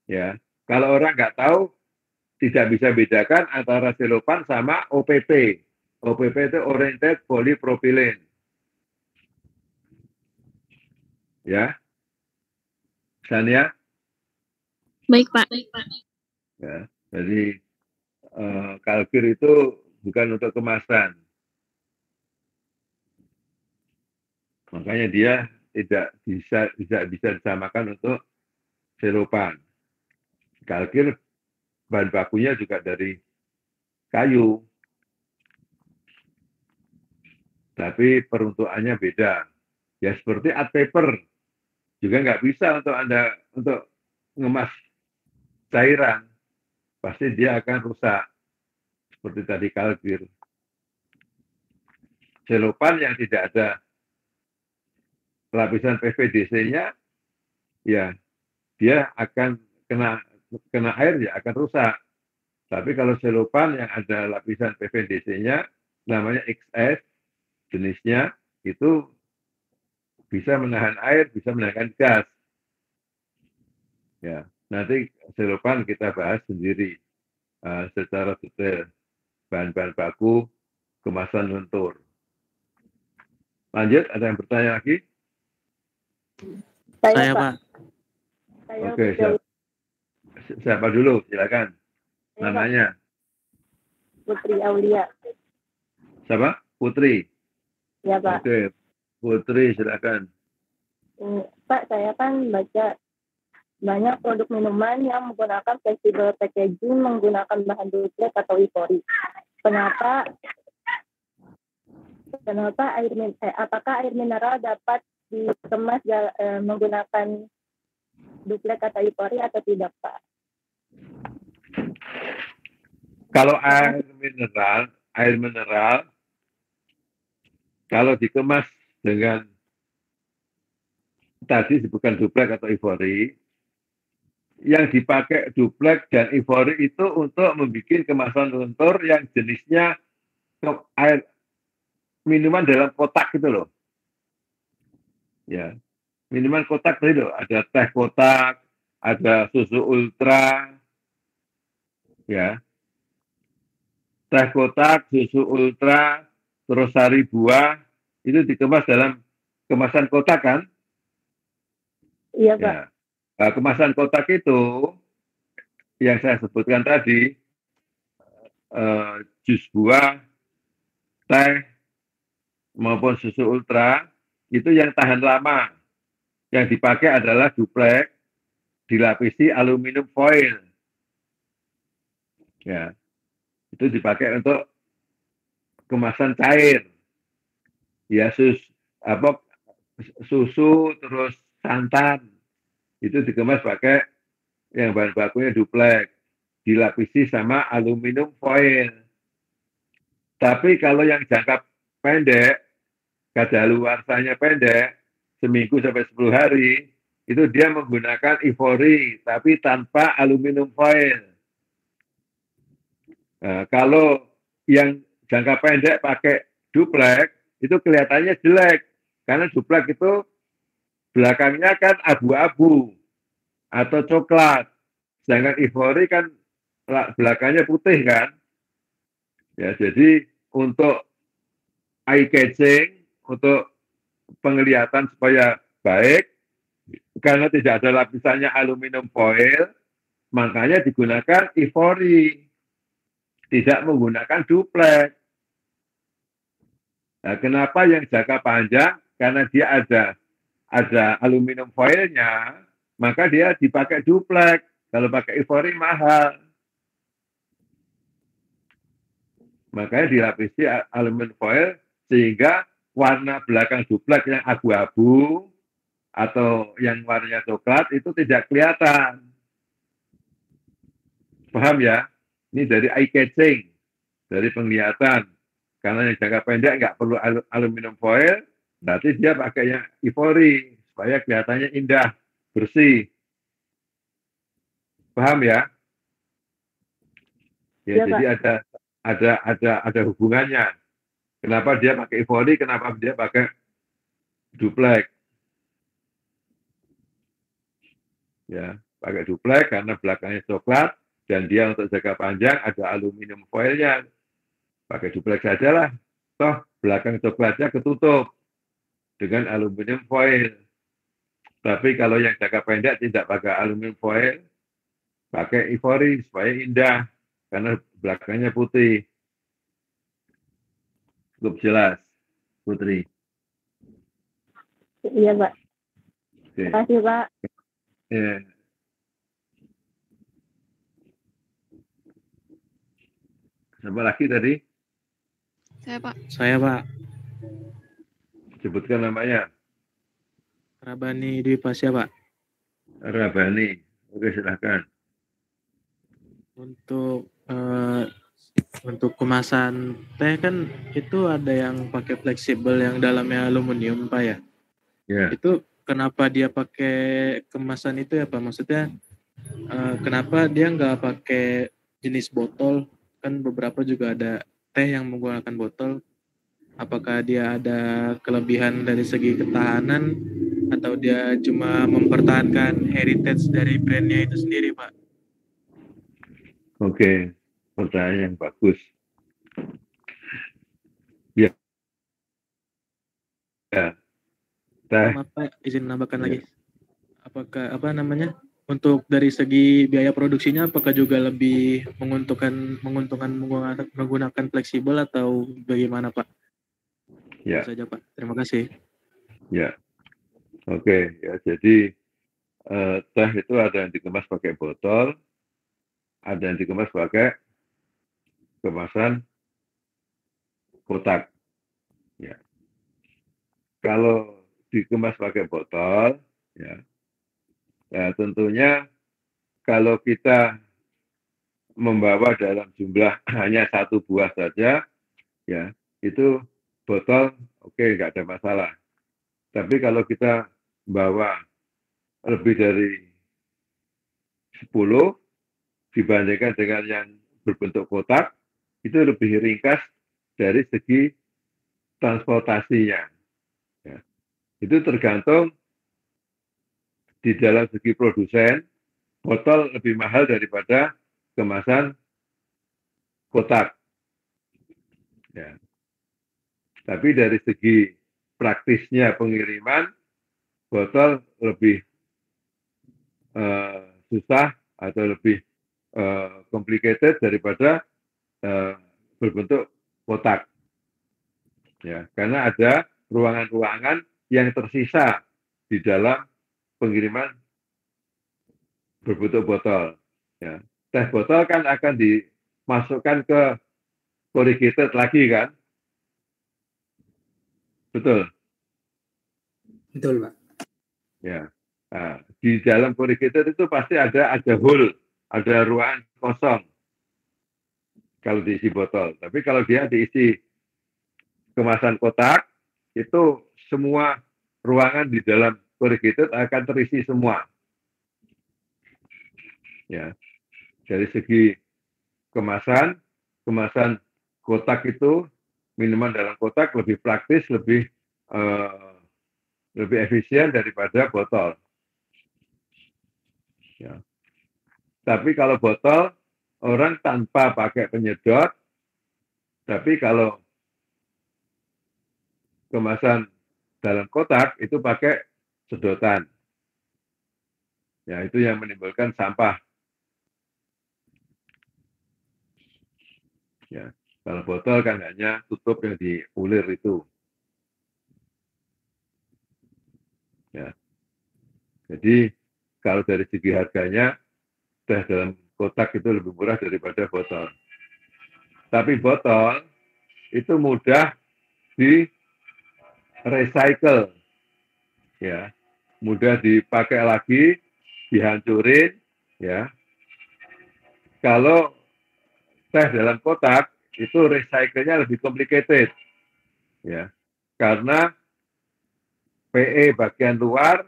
Ya, kalau orang nggak tahu, tidak bisa bedakan antara selopan sama OPP. OPP itu oriented polypropylene. Ya, Sania. Baik, Pak. Ya, jadi kalkir itu bukan untuk kemasan. Makanya dia tidak bisa disamakan untuk selopan. Kalkir bahan bakunya juga dari kayu, tapi peruntukannya beda. Ya seperti art paper juga nggak bisa untuk Anda untuk ngemas cairan, pasti dia akan rusak seperti tadi kalkir. Selopan yang tidak ada lapisan PVDC-nya, ya dia akan kena air ya akan rusak. Tapi kalau selopan yang ada lapisan PVDC-nya, namanya XS, jenisnya itu bisa menahan air, bisa menahan gas. Ya, nanti selopan kita bahas sendiri secara detail bahan-bahan baku, kemasan lentur. Lanjut, ada yang bertanya lagi? Saya Pak. Saya Oke, siapa dulu? Silakan. Namanya Putri Aulia. siapa? Putri. Ya Pak. Oke, Putri silakan. Pak, saya kan baca banyak produk minuman yang menggunakan flexible packaging menggunakan bahan duplex atau EVORI. Apakah air mineral dapat dikemas menggunakan duplex atau EVORI atau tidak, Pak? Kalau air mineral kalau dikemas dengan tadi bukan duplex atau EVORI, yang dipakai duplex dan EVORI itu untuk membuat kemasan luntur yang jenisnya air minuman dalam kotak gitu loh. Ya, minuman kotak itu loh. Ada teh kotak, ada susu ultra, ya. Teh kotak, susu ultra, terus sari buah, itu dikemas dalam kemasan kotak kan? Iya, Pak. Ya. Nah, kemasan kotak itu yang saya sebutkan tadi, jus buah, teh, maupun susu ultra, itu yang tahan lama. Yang dipakai adalah duplex, dilapisi aluminium foil. Ya, itu dipakai untuk kemasan cair. Ya, susu, terus santan, itu dikemas pakai yang bahan bakunya duplex, dilapisi sama aluminium foil. Tapi kalau yang jangka pendek, kadaluarsanya pendek, seminggu sampai 10 hari, itu dia menggunakan EVORI, tapi tanpa aluminium foil. Nah, kalau yang jangka pendek pakai duplex, itu kelihatannya jelek. Karena duplex itu belakangnya kan abu-abu atau coklat. Sedangkan EVORI kan belakangnya putih kan. Ya, jadi untuk eye catching, untuk penglihatan supaya baik, karena tidak ada lapisannya aluminium foil, makanya digunakan EVORI, tidak menggunakan duplex. Nah, kenapa yang jangka panjang? Karena dia ada aluminium foilnya, maka dia dipakai duplex. Kalau pakai EVORI mahal. Makanya dilapisi aluminium foil sehingga warna belakang duplex yang abu-abu atau yang warnanya coklat itu tidak kelihatan. Paham ya? Ini dari eye catching, dari penglihatan. Karena yang jangka pendek nggak perlu aluminium foil, berarti dia pakai yang EVORI supaya kelihatannya indah, bersih. Paham ya? Ya, jadi ada hubungannya. Kenapa dia pakai EVORI, kenapa dia pakai duplex. Ya, pakai duplex karena belakangnya coklat dan dia untuk jangka panjang ada aluminium foilnya. Pakai duplex saja lah. Toh belakang coklatnya ketutup dengan aluminium foil. Tapi kalau yang jangka pendek tidak pakai aluminium foil, pakai EVORI supaya indah karena belakangnya putih. Cukup jelas, Putri. Iya, Pak. Oke. Terima kasih, Pak. Ya. Siapa lagi tadi? Saya, Pak. Sebutkan namanya. Rabani Dwi Pasya, Pak. Rabani. Oke, silahkan. Untuk kemasan teh kan itu ada yang pakai fleksibel yang dalamnya aluminium, Pak ya? Ya. Itu kenapa dia pakai kemasan itu ya, Pak? Maksudnya kenapa dia nggak pakai jenis botol? Kan beberapa juga ada teh yang menggunakan botol. Apakah dia ada kelebihan dari segi ketahanan atau dia cuma mempertahankan heritage dari brandnya itu sendiri, Pak? Oke, pertanyaan yang bagus. Ya. Ya. Maaf, Pak, izin menambahkan lagi. Apakah untuk dari segi biaya produksinya apakah juga lebih menguntungkan menggunakan fleksibel atau bagaimana Pak? Ya. Itu saja Pak. Terima kasih. Ya. Oke, ya jadi teh itu ada yang dikemas pakai botol, ada yang dikemas pakai kemasan kotak. Ya. Kalau dikemas pakai botol, ya tentunya kalau kita membawa dalam jumlah hanya 1 buah saja, ya itu botol oke, nggak ada masalah. Tapi kalau kita bawa lebih dari 10 dibandingkan dengan yang berbentuk kotak, itu lebih ringkas dari segi transportasinya. Ya. Itu tergantung di dalam segi produsen, botol lebih mahal daripada kemasan kotak. Ya. Tapi dari segi praktisnya pengiriman, botol lebih susah atau lebih complicated daripada berbentuk kotak. Ya, karena ada ruangan-ruangan yang tersisa di dalam pengiriman berbentuk botol. Ya. Teh botol kan akan dimasukkan ke corrugated lagi kan? Betul. Betul, Pak. Ya. Nah, di dalam corrugated itu pasti ada hole, ada ruangan kosong kalau diisi botol. Tapi kalau dia diisi kemasan kotak, itu semua ruangan di dalam corrugated akan terisi semua. Ya. Dari segi kemasan kotak itu, minuman dalam kotak lebih praktis, lebih efisien daripada botol. Ya. Tapi kalau botol, orang tanpa pakai penyedot, tapi kalau kemasan dalam kotak itu pakai sedotan. Ya, itu yang menimbulkan sampah. Ya, kalau botol kan hanya tutup yang diulir itu. Ya. Jadi kalau dari segi harganya, teh dalam kotak itu lebih murah daripada botol. Tapi botol itu mudah di recycle, ya, mudah dipakai lagi, dihancurin, ya. Kalau teh dalam kotak itu recycle-nya lebih complicated, ya, karena PE bagian luar,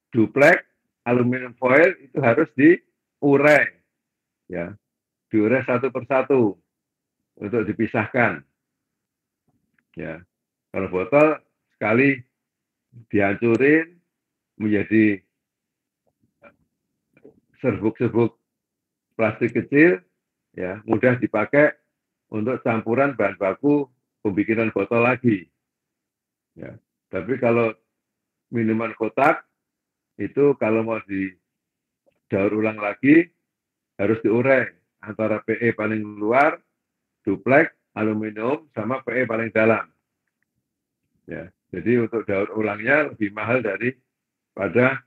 duplek, aluminium foil itu harus diurai, ya, diurai satu persatu untuk dipisahkan, ya. Kalau botol sekali dihancurin menjadi serbuk-serbuk plastik kecil, ya, mudah dipakai untuk campuran bahan baku pembikinan botol lagi. Ya. Tapi kalau minuman kotak itu kalau mau didaur ulang lagi harus diurai antara PE paling luar, duplek, aluminium sama PE paling dalam. Ya, jadi untuk daur ulangnya lebih mahal daripada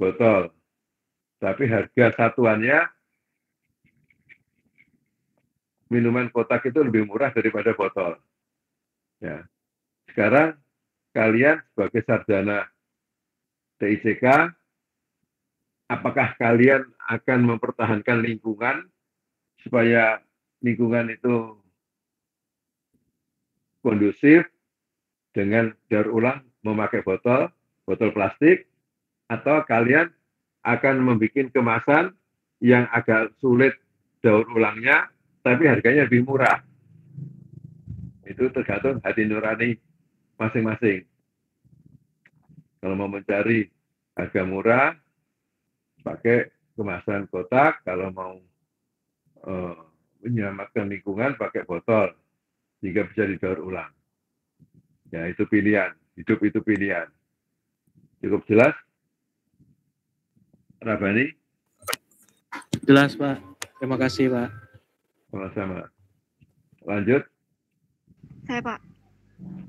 botol. Tapi harga satuannya minuman kotak itu lebih murah daripada botol. Ya. Sekarang kalian sebagai sarjana TICK, apakah kalian akan mempertahankan lingkungan supaya lingkungan itu kondusif dengan daur ulang memakai botol plastik, atau kalian akan membuat kemasan yang agak sulit daur ulangnya, tapi harganya lebih murah. Itu tergantung hati nurani masing-masing. Kalau mau mencari harga murah, pakai kemasan kotak. Kalau mau menyelamatkan lingkungan, pakai botol, sehingga bisa didaur ulang. Ya, itu pilihan. Hidup itu pilihan. Cukup jelas? Rabani? Jelas, Pak. Terima kasih, Pak. Sama-sama. Lanjut. Saya Pak.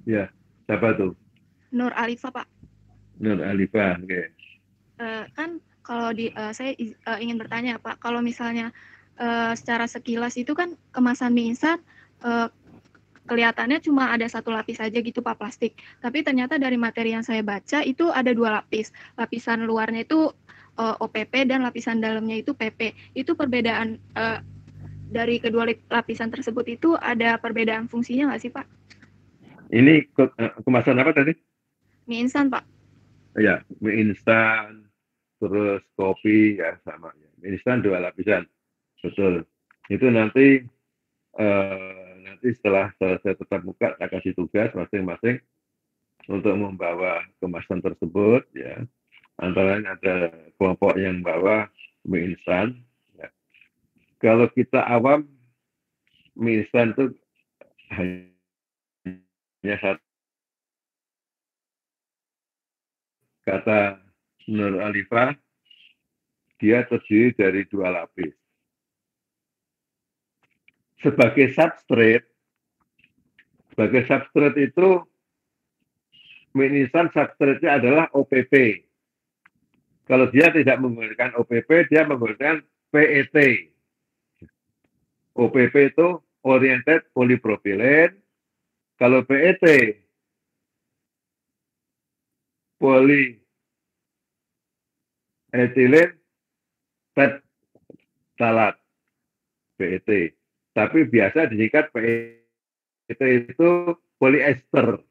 Ya, siapa tuh? Nur Alifa Pak. Nur Alifa, oke. Kan kalau saya ingin bertanya Pak, kalau misalnya secara sekilas itu kan kemasan mie instan kelihatannya cuma ada satu lapis aja gitu Pak, plastik. Tapi ternyata dari materi yang saya baca itu ada 2 lapis. Lapisan luarnya itu OPP dan lapisan dalamnya itu PP. Itu perbedaan dari kedua lapisan tersebut itu ada perbedaan fungsinya nggak sih Pak? Ini kemasan apa tadi? Mie instan Pak. Ya, mie instan, terus kopi, ya sama. Mie instan 2 lapisan, betul. Itu nanti setelah selesai tetap muka, saya kasih tugas masing-masing untuk membawa kemasan tersebut. Ya, antara lain ada kelompok yang bawa mie instan. Ya. Kalau kita awam, mie instan itu hanya satu. Kata Nur Alifa, dia terdiri dari 2 lapis. Sebagai substrate itu mie instan substrate-nya adalah OPP. Kalau dia tidak menggunakan OPP, dia menggunakan PET. OPP itu oriented polypropylene. Kalau PET polyethylene phthalate, PET. Tapi biasa disingkat PET itu polyester.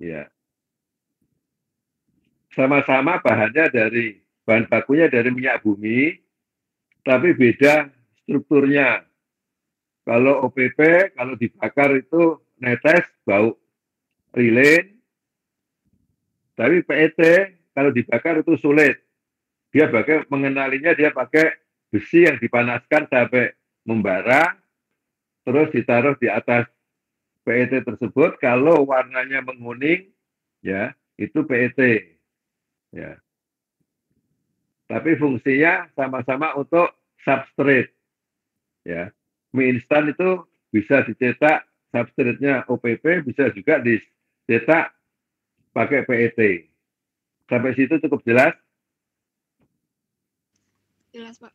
Ya. Sama-sama bahan bakunya dari minyak bumi, tapi beda strukturnya. Kalau OPP, kalau dibakar itu netes, bau rilin. Tapi PET, kalau dibakar itu sulit. Dia mengenalinya, dia pakai besi yang dipanaskan sampai membara, terus ditaruh di atas PET tersebut. Kalau warnanya menguning, ya itu PET. Ya. Tapi fungsinya sama-sama untuk substrate. Ya. Mie instan itu bisa dicetak substrate-nya OPP, bisa juga dicetak pakai PET. Sampai situ cukup jelas? Jelas, Pak.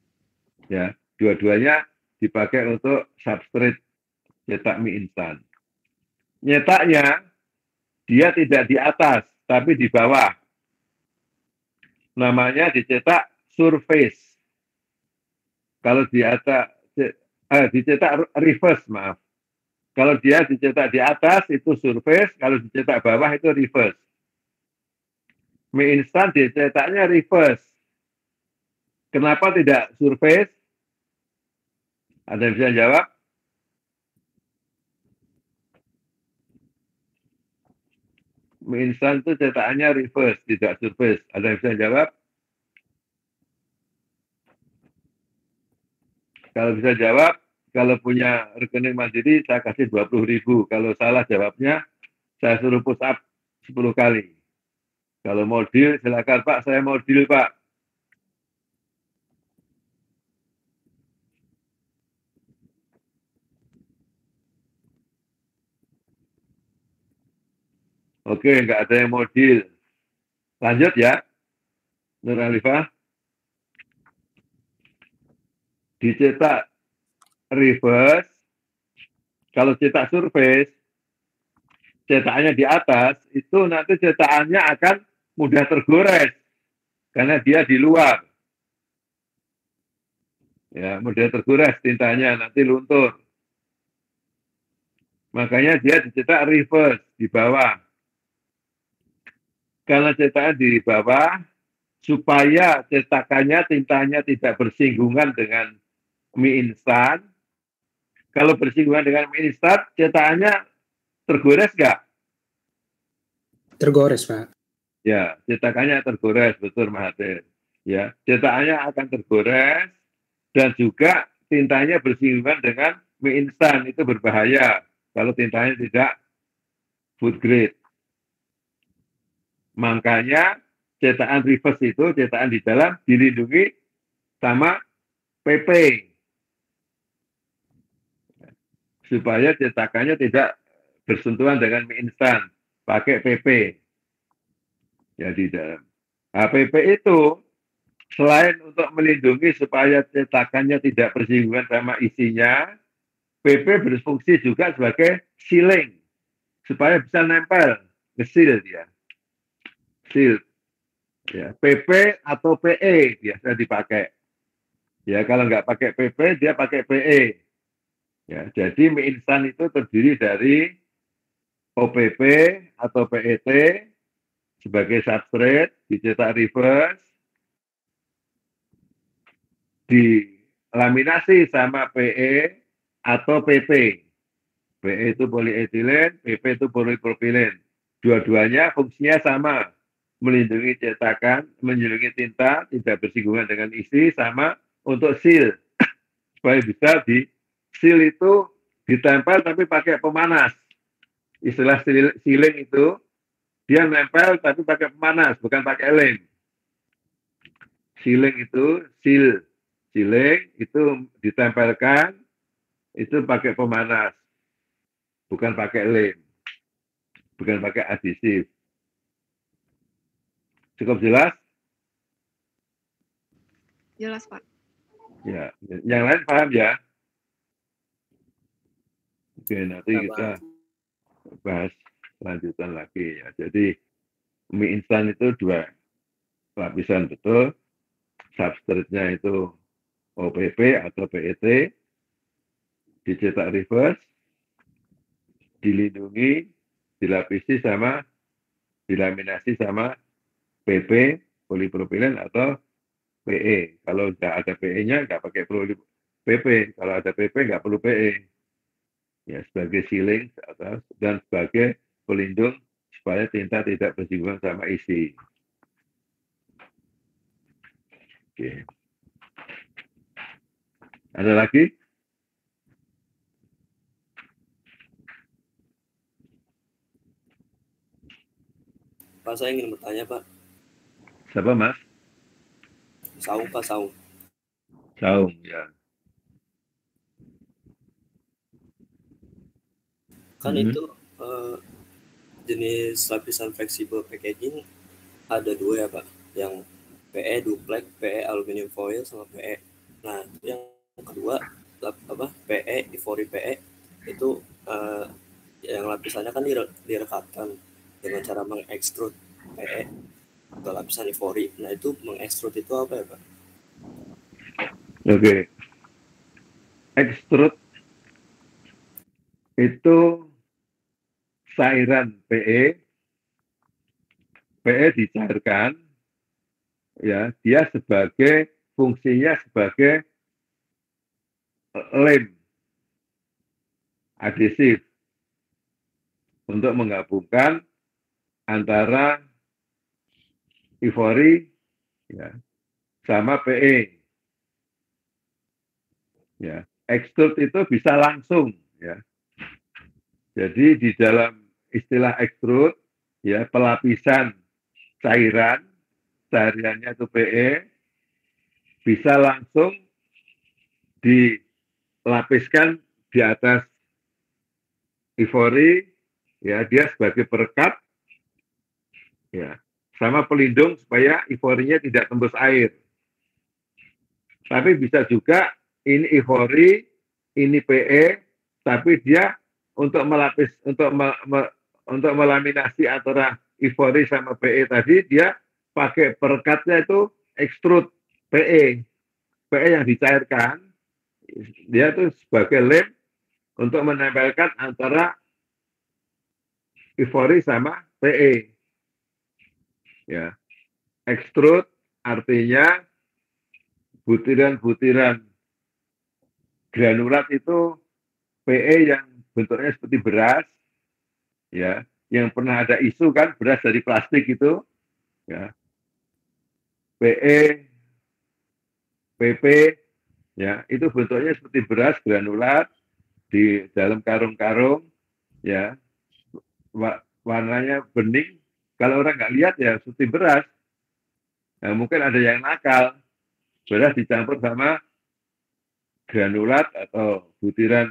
Ya, dua-duanya dipakai untuk substrate cetak mie instan. Nyetaknya dia tidak di atas, tapi di bawah. Namanya dicetak surface. Kalau di atas, dicetak reverse, maaf. Kalau dia dicetak di atas itu surface, kalau dicetak bawah itu reverse. Mie instan dicetaknya reverse. Kenapa tidak surface? Ada yang bisa jawab? Mie instan itu cetakannya reverse, tidak surface. Ada yang bisa jawab? Kalau bisa jawab, kalau punya rekening Mandiri, saya kasih 20.000. Kalau salah jawabnya, saya suruh push up 10 kali. Kalau mau deal, silakan Pak, saya mau deal Pak. Oke, nggak ada yang mau deal. Lanjut ya, Nur Alifa. Dicetak reverse, kalau cetak surface, cetakannya di atas, itu nanti cetakannya akan mudah tergores, karena dia di luar. Ya, mudah tergores tintanya, nanti luntur. Makanya dia dicetak reverse, di bawah. Karena cetakan di bawah, supaya cetakannya, tintanya tidak bersinggungan dengan mie instan. Kalau bersinggungan dengan mie instan, cetakannya tergores nggak? Tergores, Pak. Ya, cetakannya tergores, betul Mahathir. Ya, cetakannya akan tergores dan juga tintanya bersinggungan dengan mie instan, itu berbahaya kalau tintanya tidak food grade. Makanya cetakan reverse itu, cetakan di dalam dilindungi sama PP. Supaya cetakannya tidak bersentuhan dengan mie instan, pakai PP. Ya di dalam. Nah, PP itu selain untuk melindungi supaya cetakannya tidak bersinggungan sama isinya, PP berfungsi juga sebagai sealing supaya bisa nempel, nge-seal dia. Seal. Ya, PP atau PE biasa dipakai. Ya, kalau nggak pakai PP, dia pakai PE. Ya, jadi mie instan itu terdiri dari OPP atau PET sebagai substrate, dicetak reverse, dilaminasi sama PE atau PP. PE itu polietilen, PP itu polipropilen. Dua-duanya fungsinya sama, melindungi cetakan, melindungi tinta, tidak bersinggungan dengan isi, sama untuk seal. Supaya bisa di seal itu ditempel tapi pakai pemanas. Istilah sealing itu, dia nempel tapi pakai pemanas, bukan pakai lem. Sealing itu, sealing itu ditempelkan, itu pakai pemanas, bukan pakai lem, bukan pakai adhesif. Cukup jelas? Jelas, Pak. Ya, yang lain paham ya? Oke, nanti kita bahas lanjutan lagi ya. Jadi mie instan itu 2 lapisan betul. Substrate-nya itu OPP atau PET, dicetak reverse, dilindungi, dilapisi sama, dilaminasi sama PP, polipropilen atau PE. Kalau nggak ada PE-nya, nggak pakai PP. Kalau ada PP, nggak perlu PE. Ya, sebagai sealing dan sebagai pelindung supaya tinta tidak bersinggungan sama isi. Oke. Ada lagi? Pak, saya ingin bertanya, Pak. Siapa, Mas? Saung, Pak, Saung. Saung, ya. Kan itu jenis lapisan fleksibel packaging ada 2 ya, Pak. Yang PE duplex, PE aluminium foil sama PE. Nah, yang kedua PE, ivory PE itu yang lapisannya kan direkatkan dengan cara mengekstrud PE atau lapisan ivory. Nah, itu mengekstrud itu apa ya, Pak? Oke. Ekstrud itu cairan PE dicairkan, ya, dia sebagai fungsinya sebagai lem adhesif untuk menggabungkan antara ivory, ya, sama PE. Ya, ekstrud itu bisa langsung, ya. Jadi di dalam istilah ekstrud, ya, pelapisan cairannya itu PE bisa langsung dilapiskan di atas ivory, ya, dia sebagai perekat, ya, sama pelindung supaya ivory-nya tidak tembus air. Tapi bisa juga ini ivory, ini PE, tapi dia untuk melapis, untuk melaminasi antara ivory sama PE tadi, dia pakai perekatnya itu ekstrud PE yang dicairkan, dia tuh sebagai lem untuk menempelkan antara ivory sama PE. Ya, ekstrud artinya butiran-butiran granulat itu PE yang bentuknya seperti beras, ya, yang pernah ada isu kan beras dari plastik itu, ya, PE, PP, ya, itu bentuknya seperti beras granulat di dalam karung-karung, ya, warnanya bening. Kalau orang nggak lihat ya seperti beras, Nah, mungkin ada yang nakal, beras dicampur sama granulat atau butiran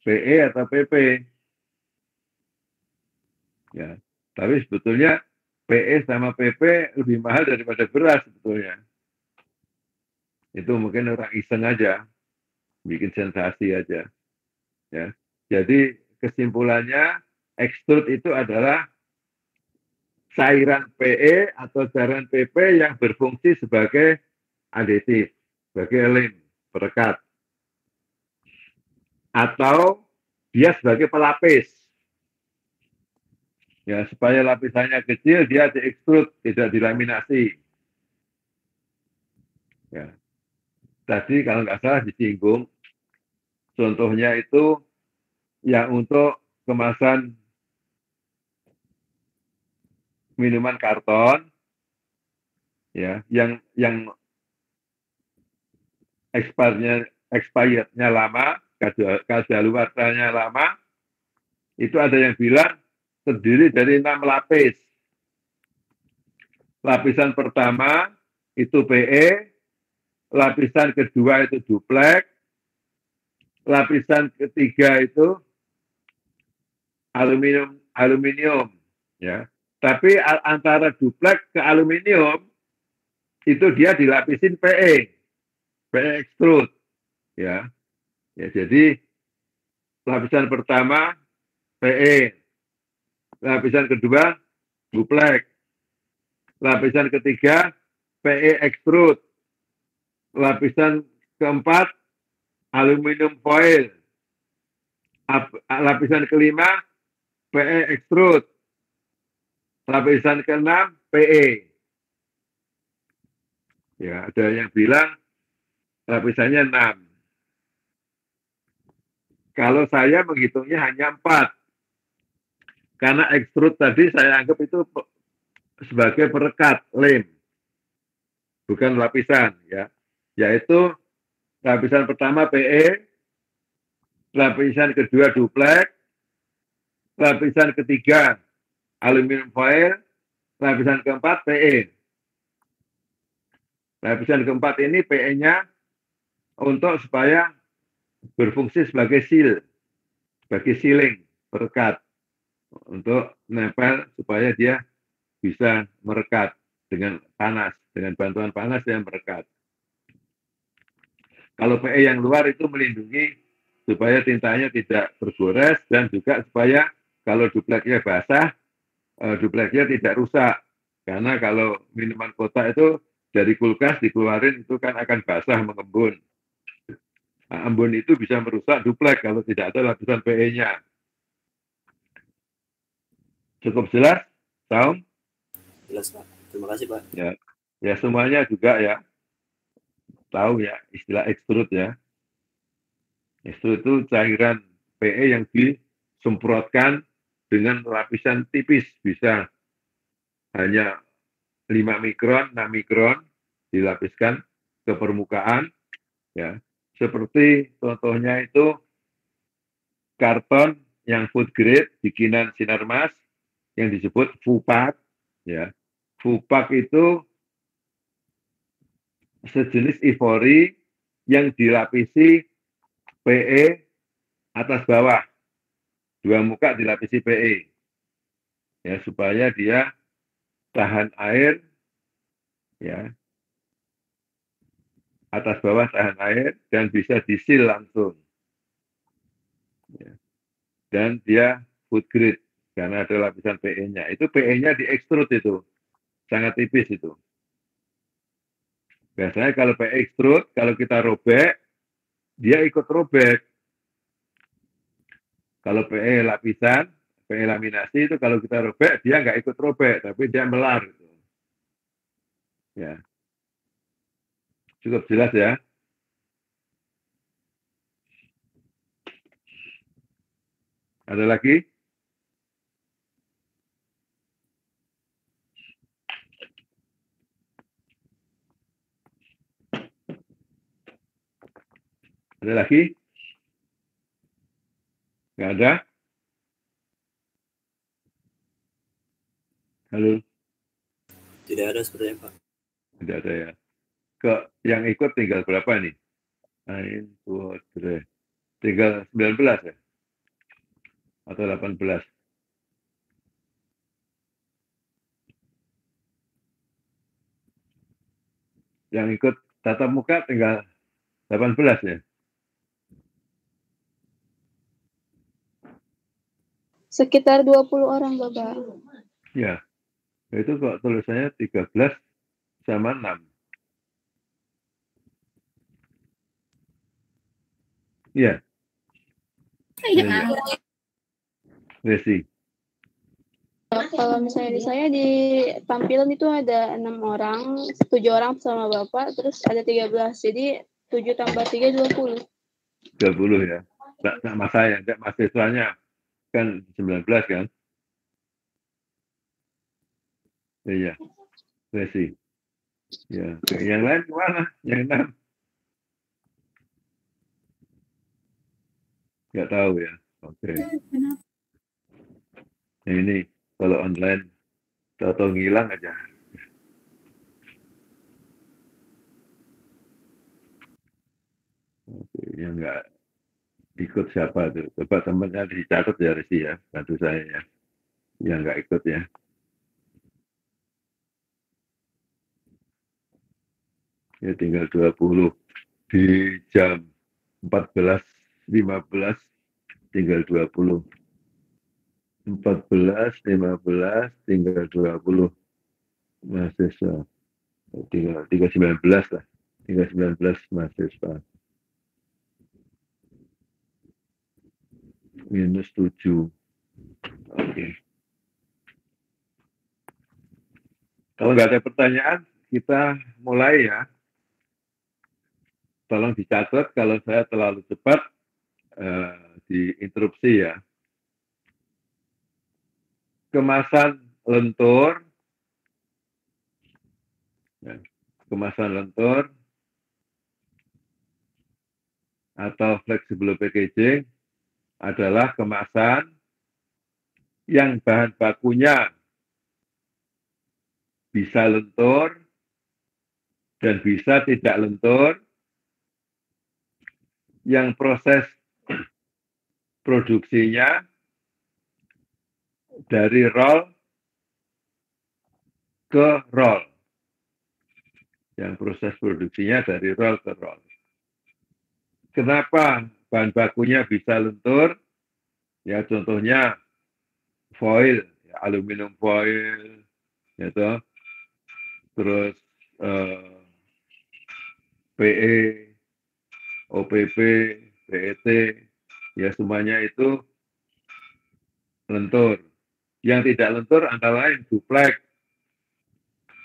PE atau PP. Ya, tapi sebetulnya PE sama PP lebih mahal daripada beras sebetulnya. Itu mungkin orang iseng aja, bikin sensasi aja. Ya, jadi kesimpulannya ekstrud itu adalah cairan PE atau cairan PP yang berfungsi sebagai aditif, sebagai lem, perekat, atau dia sebagai pelapis. Ya, supaya lapisannya kecil, dia diekstrud, tidak dilaminasi. Ya. Tadi kalau nggak salah disinggung, contohnya itu yang untuk kemasan minuman karton, ya, yang expirednya lama, kadaluarsanya lama, itu ada yang bilang terdiri dari 6 lapis. Lapisan pertama itu PE, lapisan kedua itu duplek, lapisan ketiga itu aluminium, ya. Tapi antara duplek ke aluminium itu dia dilapisin PE extrude, ya. Ya, jadi lapisan pertama PE, lapisan kedua duplek, lapisan ketiga PE extrude, lapisan keempat aluminium foil, lapisan kelima PE extrude, lapisan keenam PE. Ya, ada yang bilang lapisannya 6. Kalau saya menghitungnya hanya 4. Karena extrude tadi saya anggap itu sebagai perekat, lem. Bukan lapisan, ya. Yaitu lapisan pertama PE, lapisan kedua duplek, lapisan ketiga aluminium foil, lapisan keempat PE. Lapisan keempat ini PE-nya untuk supaya berfungsi sebagai seal, sebagai sealing, perekat, untuk nempel supaya dia bisa merekat dengan panas, dengan bantuan panas yang merekat. Kalau PE yang luar itu melindungi supaya tintanya tidak bergores dan juga supaya kalau dupleknya basah, dupleknya tidak rusak. Karena kalau minuman kotak itu dari kulkas dikeluarin itu kan akan basah mengembun. Nah, embun itu bisa merusak duplek kalau tidak ada lapisan PE-nya. Cukup jelas, Saum? Jelas, Pak. Terima kasih, Pak. Ya, ya semuanya juga ya tahu ya istilah extrude ya. Extrude itu cairan PE yang disemprotkan dengan lapisan tipis, bisa hanya 5 mikron, 6 mikron dilapiskan ke permukaan, ya. Seperti contohnya itu karton yang food grade bikinan Sinarmas yang disebut Fupak, ya. Fupak itu sejenis ivory yang dilapisi PE atas bawah, 2 muka dilapisi PE, ya, supaya dia tahan air, ya, atas bawah tahan air dan bisa disil langsung, ya. Dan dia food grade karena ada lapisan PE-nya. Itu PE-nya di extrude itu sangat tipis itu. Biasanya kalau PE extrude, kalau kita robek, dia ikut robek. Kalau PE lapisan, PE laminasi itu kalau kita robek, dia nggak ikut robek, tapi dia melar. Gitu. Ya. Cukup jelas ya. Ada lagi? Ada lagi? Nggak ada? Tidak ada sepertinya, Pak. Tidak ada ya. Yang ikut tinggal berapa nih? 1, 2, 3. Tinggal 19 ya? Atau 18? Yang ikut tatap muka tinggal 18 ya? Sekitar 20 orang, Bapak. Ya. Itu kok tulisannya 13 sama 6. Iya. Iya. Desi. Kalau misalnya di saya di tampilan itu ada 6 orang, 7 orang sama Bapak, terus ada 13. Jadi 7 tambah 3, 20. 20 ya. Sama saya, mahasiswanya kan 19 kan? Iya. Desi. Ya. Yang lain kemana? Yang 6? Nggak tahu ya. Oke. Nah, ini kalau online tahu ngilang aja. Oke, yang nggak ikut siapa tuh? Coba temannya dicatat ya, Resi ya, bantu saya ya. Yang nggak ikut ya. Ya tinggal 20 di jam 14.15 tinggal 20. 14.15 tinggal 20 mahasiswa. Tinggal 19 lah. Tinggal 19 mahasiswa. Minus 7. Oke. Kalau nggak ada pertanyaan, kita mulai ya. Tolong dicatat kalau saya terlalu cepat, diinterupsi ya. Kemasan lentur, ya, kemasan lentur atau flexible packaging adalah kemasan yang bahan bakunya bisa lentur dan bisa tidak lentur, yang proses produksinya dari roll ke roll. Yang proses produksinya dari roll ke roll. Kenapa bahan bakunya bisa lentur? Ya contohnya foil, ya, aluminium foil, gitu. Terus PE, OPP, PET, ya semuanya itu lentur. Yang tidak lentur antara lain duplex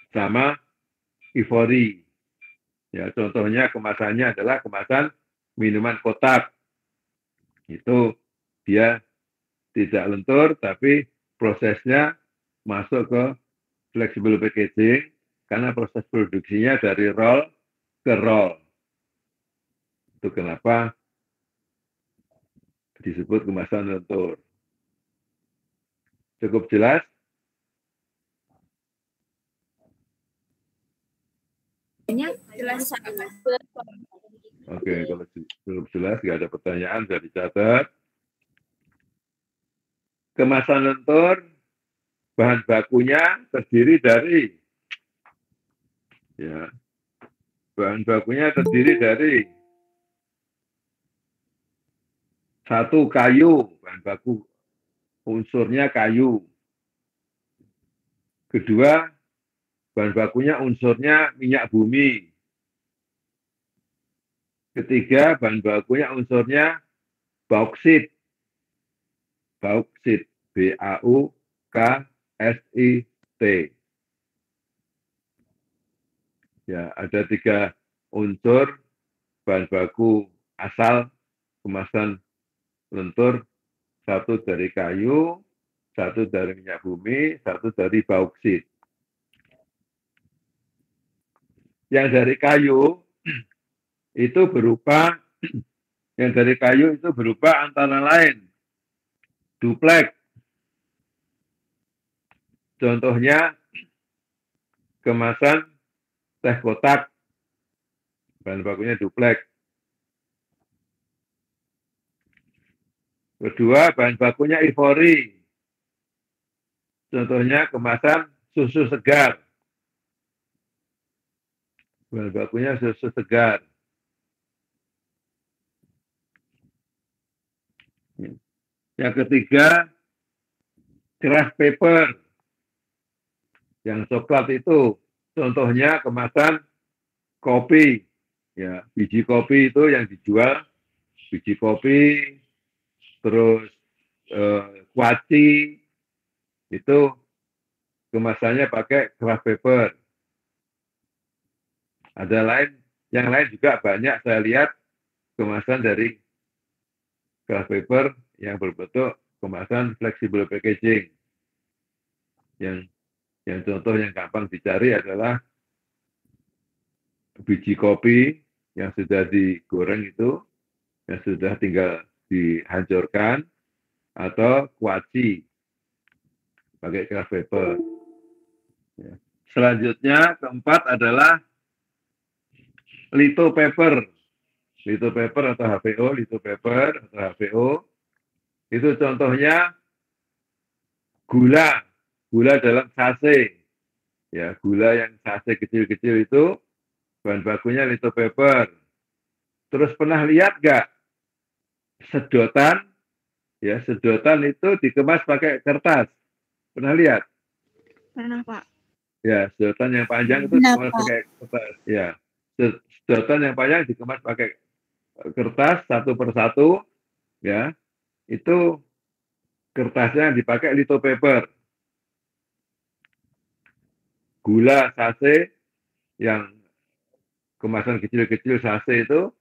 sama ivory. Ya, contohnya kemasannya adalah kemasan minuman kotak. Itu dia tidak lentur, tapi prosesnya masuk ke flexible packaging karena proses produksinya dari roll ke roll. Itu kenapa disebut kemasan lentur. Cukup jelas? Jelas. Oke, kalau cukup jelas, nggak ada pertanyaan, bisa dicatat. Kemasan lentur, bahan bakunya terdiri dari, ya, bahan bakunya terdiri dari satu kayu, bahan baku unsurnya kayu. Kedua, bahan bakunya unsurnya minyak bumi. Ketiga, bahan bakunya unsurnya bauksit. Bauksit, B-A-U-K-S-I-T. Ya, ada 3 unsur bahan baku asal kemasan lentur, 1 dari kayu, 1 dari minyak bumi, 1 dari bauksit. Yang dari kayu itu berupa antara lain duplex. Contohnya kemasan teh kotak, bahan bakunya duplek. Kedua, bahan bakunya Ivory. Contohnya kemasan susu segar. Bahan bakunya susu segar. Yang ketiga, craft paper. Yang coklat itu, contohnya kemasan kopi. Ya, biji kopi itu yang dijual, biji kopi, terus kuaci, itu kemasannya pakai craft paper. Yang lain juga banyak saya lihat kemasan dari craft paper yang berbentuk kemasan flexible packaging. Yang contoh yang gampang dicari adalah biji kopi yang sudah digoreng itu, yang sudah tinggal dihancurkan, atau kuaci pakai craft paper. Selanjutnya, keempat adalah litho paper. Litho paper atau HPO, litho paper atau HPO, itu contohnya gula dalam sachet. Ya, gula yang sachet kecil-kecil itu bahan bakunya litho paper. Terus pernah lihat nggak sedotan? Ya, sedotan itu dikemas pakai kertas. Pernah lihat? Pernah, Pak. Ya, sedotan yang panjang itu dikemas pakai kertas. Ya, sedotan yang panjang dikemas pakai kertas satu persatu. Ya, itu kertasnya dipakai litho paper. Gula sachet yang kemasan kecil-kecil sachet itu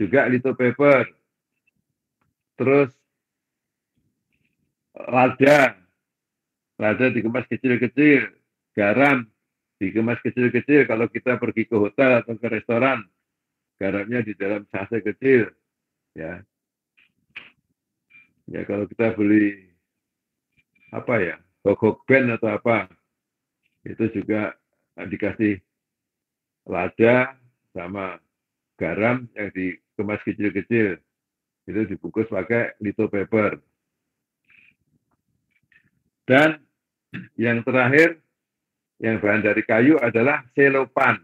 juga litho paper. Terus lada dikemas kecil-kecil, garam dikemas kecil-kecil. Kalau kita pergi ke hotel atau ke restoran, garamnya di dalam sachet kecil. Ya, kalau kita beli apa ya, hok band atau apa, itu juga dikasih lada sama garam yang dikemas kecil-kecil. Itu dibungkus pakai litho paper. Dan yang terakhir, yang bahan dari kayu adalah selopan.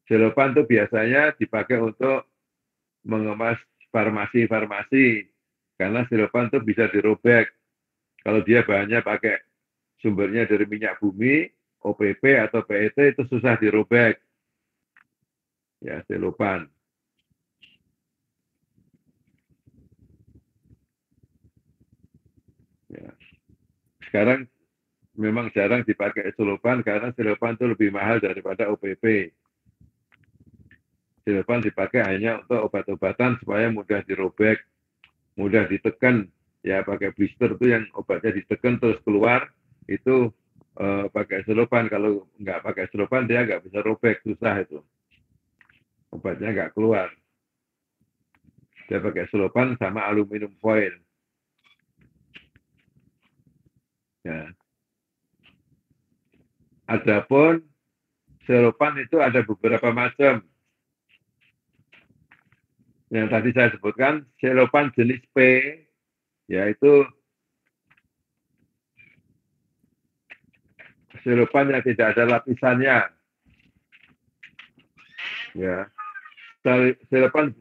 Selopan itu biasanya dipakai untuk mengemas farmasi-farmasi, karena selopan itu bisa dirobek. Kalau dia bahannya pakai sumbernya dari minyak bumi, OPP atau PET, itu susah dirobek. Ya, selopan. Ya. Sekarang memang jarang dipakai selopan karena selopan itu lebih mahal daripada OPP. Selopan dipakai hanya untuk obat-obatan supaya mudah dirobek, mudah ditekan. Ya, pakai blister itu yang obatnya ditekan terus keluar, itu pakai selopan. Kalau nggak pakai selopan dia nggak bisa robek, susah itu. Obatnya nggak keluar. Dia pakai selopan sama aluminium foil. Ya. Adapun selopan itu ada beberapa macam. Yang tadi saya sebutkan, selopan jenis P, yaitu selopan yang tidak ada lapisannya. Ya. Selopan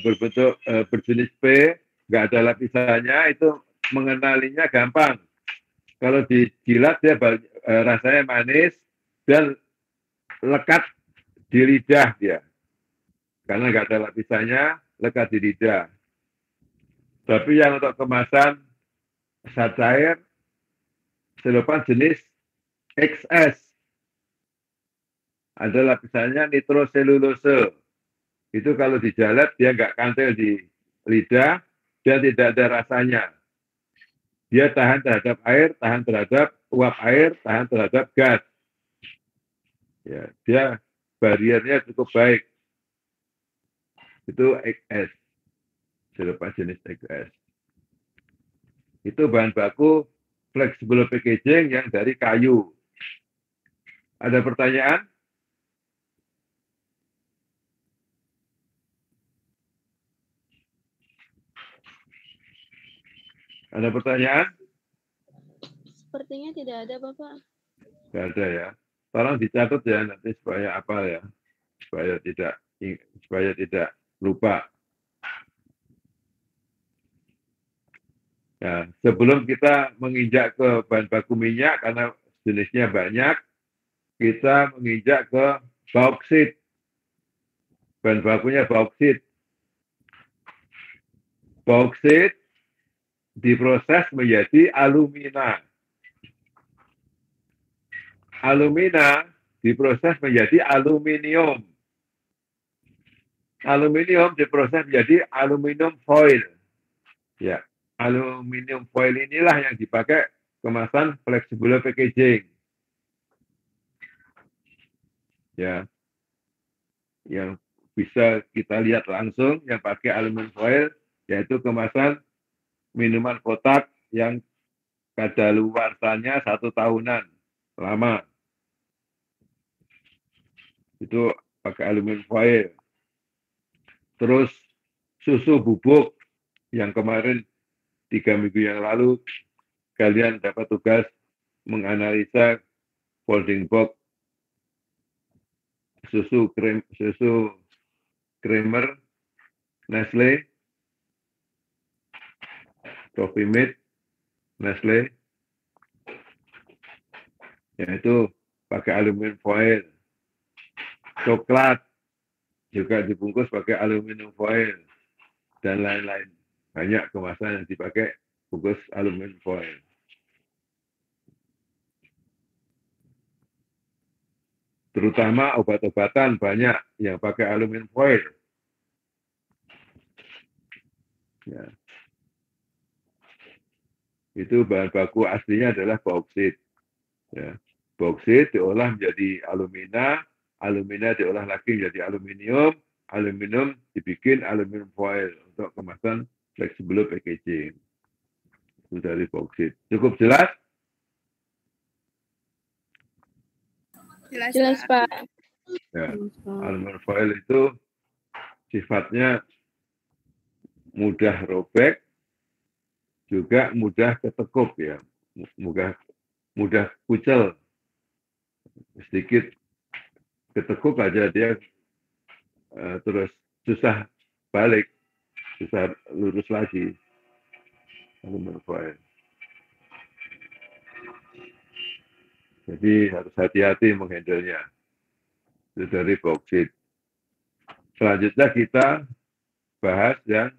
berbentuk berjenis P, nggak ada lapisannya, itu mengenalinya gampang. Kalau dijilat dia rasanya manis dan lekat di lidah dia. Karena nggak ada lapisannya, lekat di lidah. Tapi yang untuk kemasan zat cair, selopan jenis XS. Ada lapisannya nitroselulose. Itu kalau dijalat dia nggak kantel di lidah, dia tidak ada rasanya. Dia tahan terhadap air, tahan terhadap uap air, tahan terhadap gas. Ya, dia bariernya cukup baik. Itu XS, selopan jenis XS. Itu bahan baku flexible packaging yang dari kayu. Ada pertanyaan? Ada pertanyaan? Sepertinya tidak ada, Bapak. Tidak ada ya. Tolong dicatat ya nanti supaya apa ya, supaya tidak lupa. Nah, sebelum kita menginjak ke bahan baku minyak karena jenisnya banyak, kita menginjak ke bauksit. Bahan bakunya bauksit. Bauksit diproses menjadi alumina. Alumina diproses menjadi aluminium. Aluminium diproses menjadi aluminium foil. Ya, aluminium foil inilah yang dipakai kemasan flexible packaging. Ya, yang bisa kita lihat langsung yang pakai aluminium foil yaitu kemasan minuman kotak yang kadaluarsanya 1 tahunan lama. Itu pakai aluminium foil. Terus susu bubuk yang kemarin 3 minggu yang lalu kalian dapat tugas menganalisa folding box susu creamer Nestle, Coffee Mate Nestle, yaitu pakai aluminium foil. Coklat juga dibungkus pakai aluminium foil dan lain-lain. Banyak kemasan yang dipakai bungkus aluminium foil. Terutama obat-obatan banyak yang pakai aluminium foil. Ya. Itu bahan baku aslinya adalah bauksit. Ya. Bauksit diolah menjadi alumina, alumina diolah lagi menjadi aluminium, aluminium dibikin aluminium foil untuk kemasan flexible packaging. Itu dari bauksit. Cukup jelas? Jelas, Pak. Ya. Aluminium foil itu sifatnya mudah robek, juga mudah ketekup ya, mudah kucel. Sedikit ketekup aja dia terus susah balik, susah lurus lagi. Aluminium foil. Jadi harus hati-hati menghandlenya. Itu dari bauksit. Selanjutnya kita bahas yang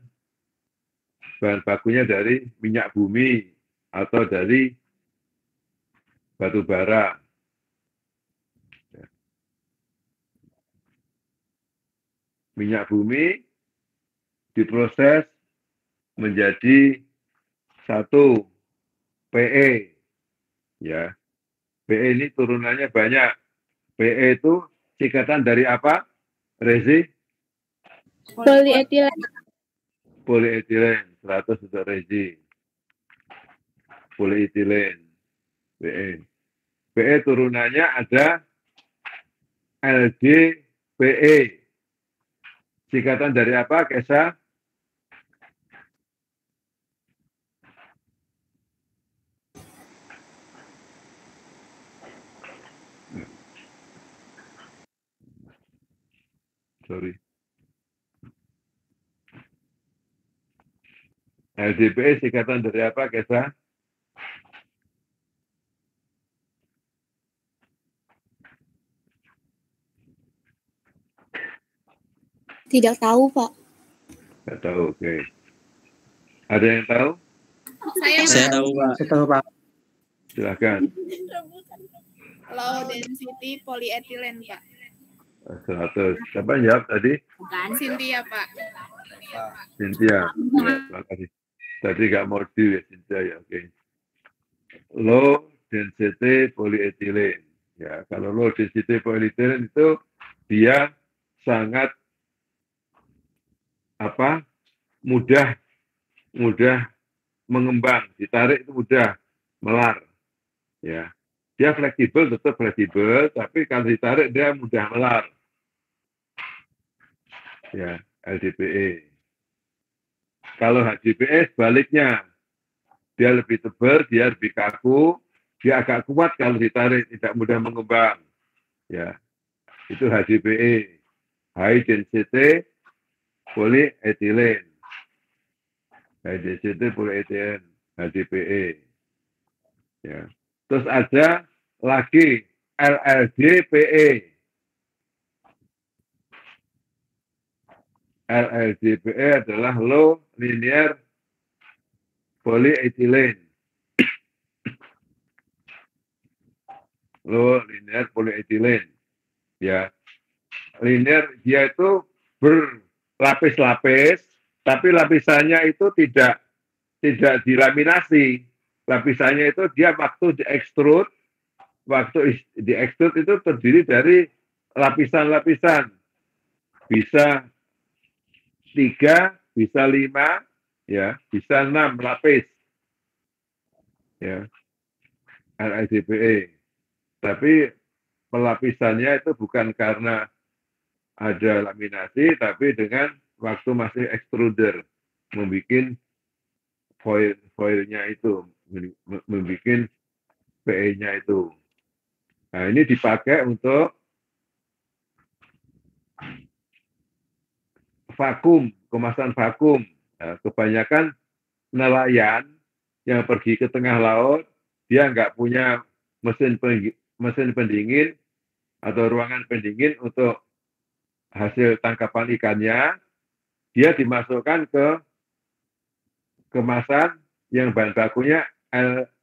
bahan bakunya dari minyak bumi atau dari batu bara. Minyak bumi diproses menjadi 1 PE. Ya. PE ini turunannya banyak. PE itu singkatan dari apa? Rezi? Polietilen. Polietilen, 100 untuk rezi. Polietilen, PE. PE turunannya ada LDPE. Singkatan dari apa, Kesa? Sorry. LDPE singkatan dari apa, Kesa? Tidak tahu, Pak. Tidak tahu, oke. Ada yang tahu? Saya tahu, Pak. Saya tahu, Pak. Silakan. Low density polyethylene, Pak. 100. Siapa yang jawab tadi? Cynthia, Pak. Cynthia. Ya, terima kasih. Tadi nggak mau deal ya, Cynthia ya, oke. Low density polyethylene. Ya, kalau low density polyethylene itu dia sangat mudah mengembang, ditarik itu mudah melar, ya. Dia fleksibel, tetap fleksibel, tapi kalau ditarik dia mudah melar. Ya, LDPE. Kalau HDPE sebaliknya, dia lebih tebal, dia lebih kaku, dia agak kuat kalau ditarik, tidak mudah mengembang. Ya, itu HDPE, high density polyethylene. High density polyethylene, HDPE. Ya. Terus ada lagi LLDPE. LLDPE adalah low linear polyethylene. Low linear polyethylene. Ya. Linear dia itu berlapis-lapis, tapi lapisannya itu tidak dilaminasi. Lapisannya itu dia waktu diekstrud itu terdiri dari lapisan-lapisan. Bisa 3, bisa 5, ya, bisa 6 lapis. Ya. LLDPE. Tapi pelapisannya itu bukan karena ada laminasi, tapi dengan waktu masih extruder, membuat foilnya itu, membuat PE-nya itu. Nah, ini dipakai untuk vakum, kemasan vakum. Nah, kebanyakan nelayan yang pergi ke tengah laut, dia nggak punya mesin pendingin atau ruangan pendingin untuk hasil tangkapan ikannya, dia dimasukkan ke kemasan yang bahan bakunya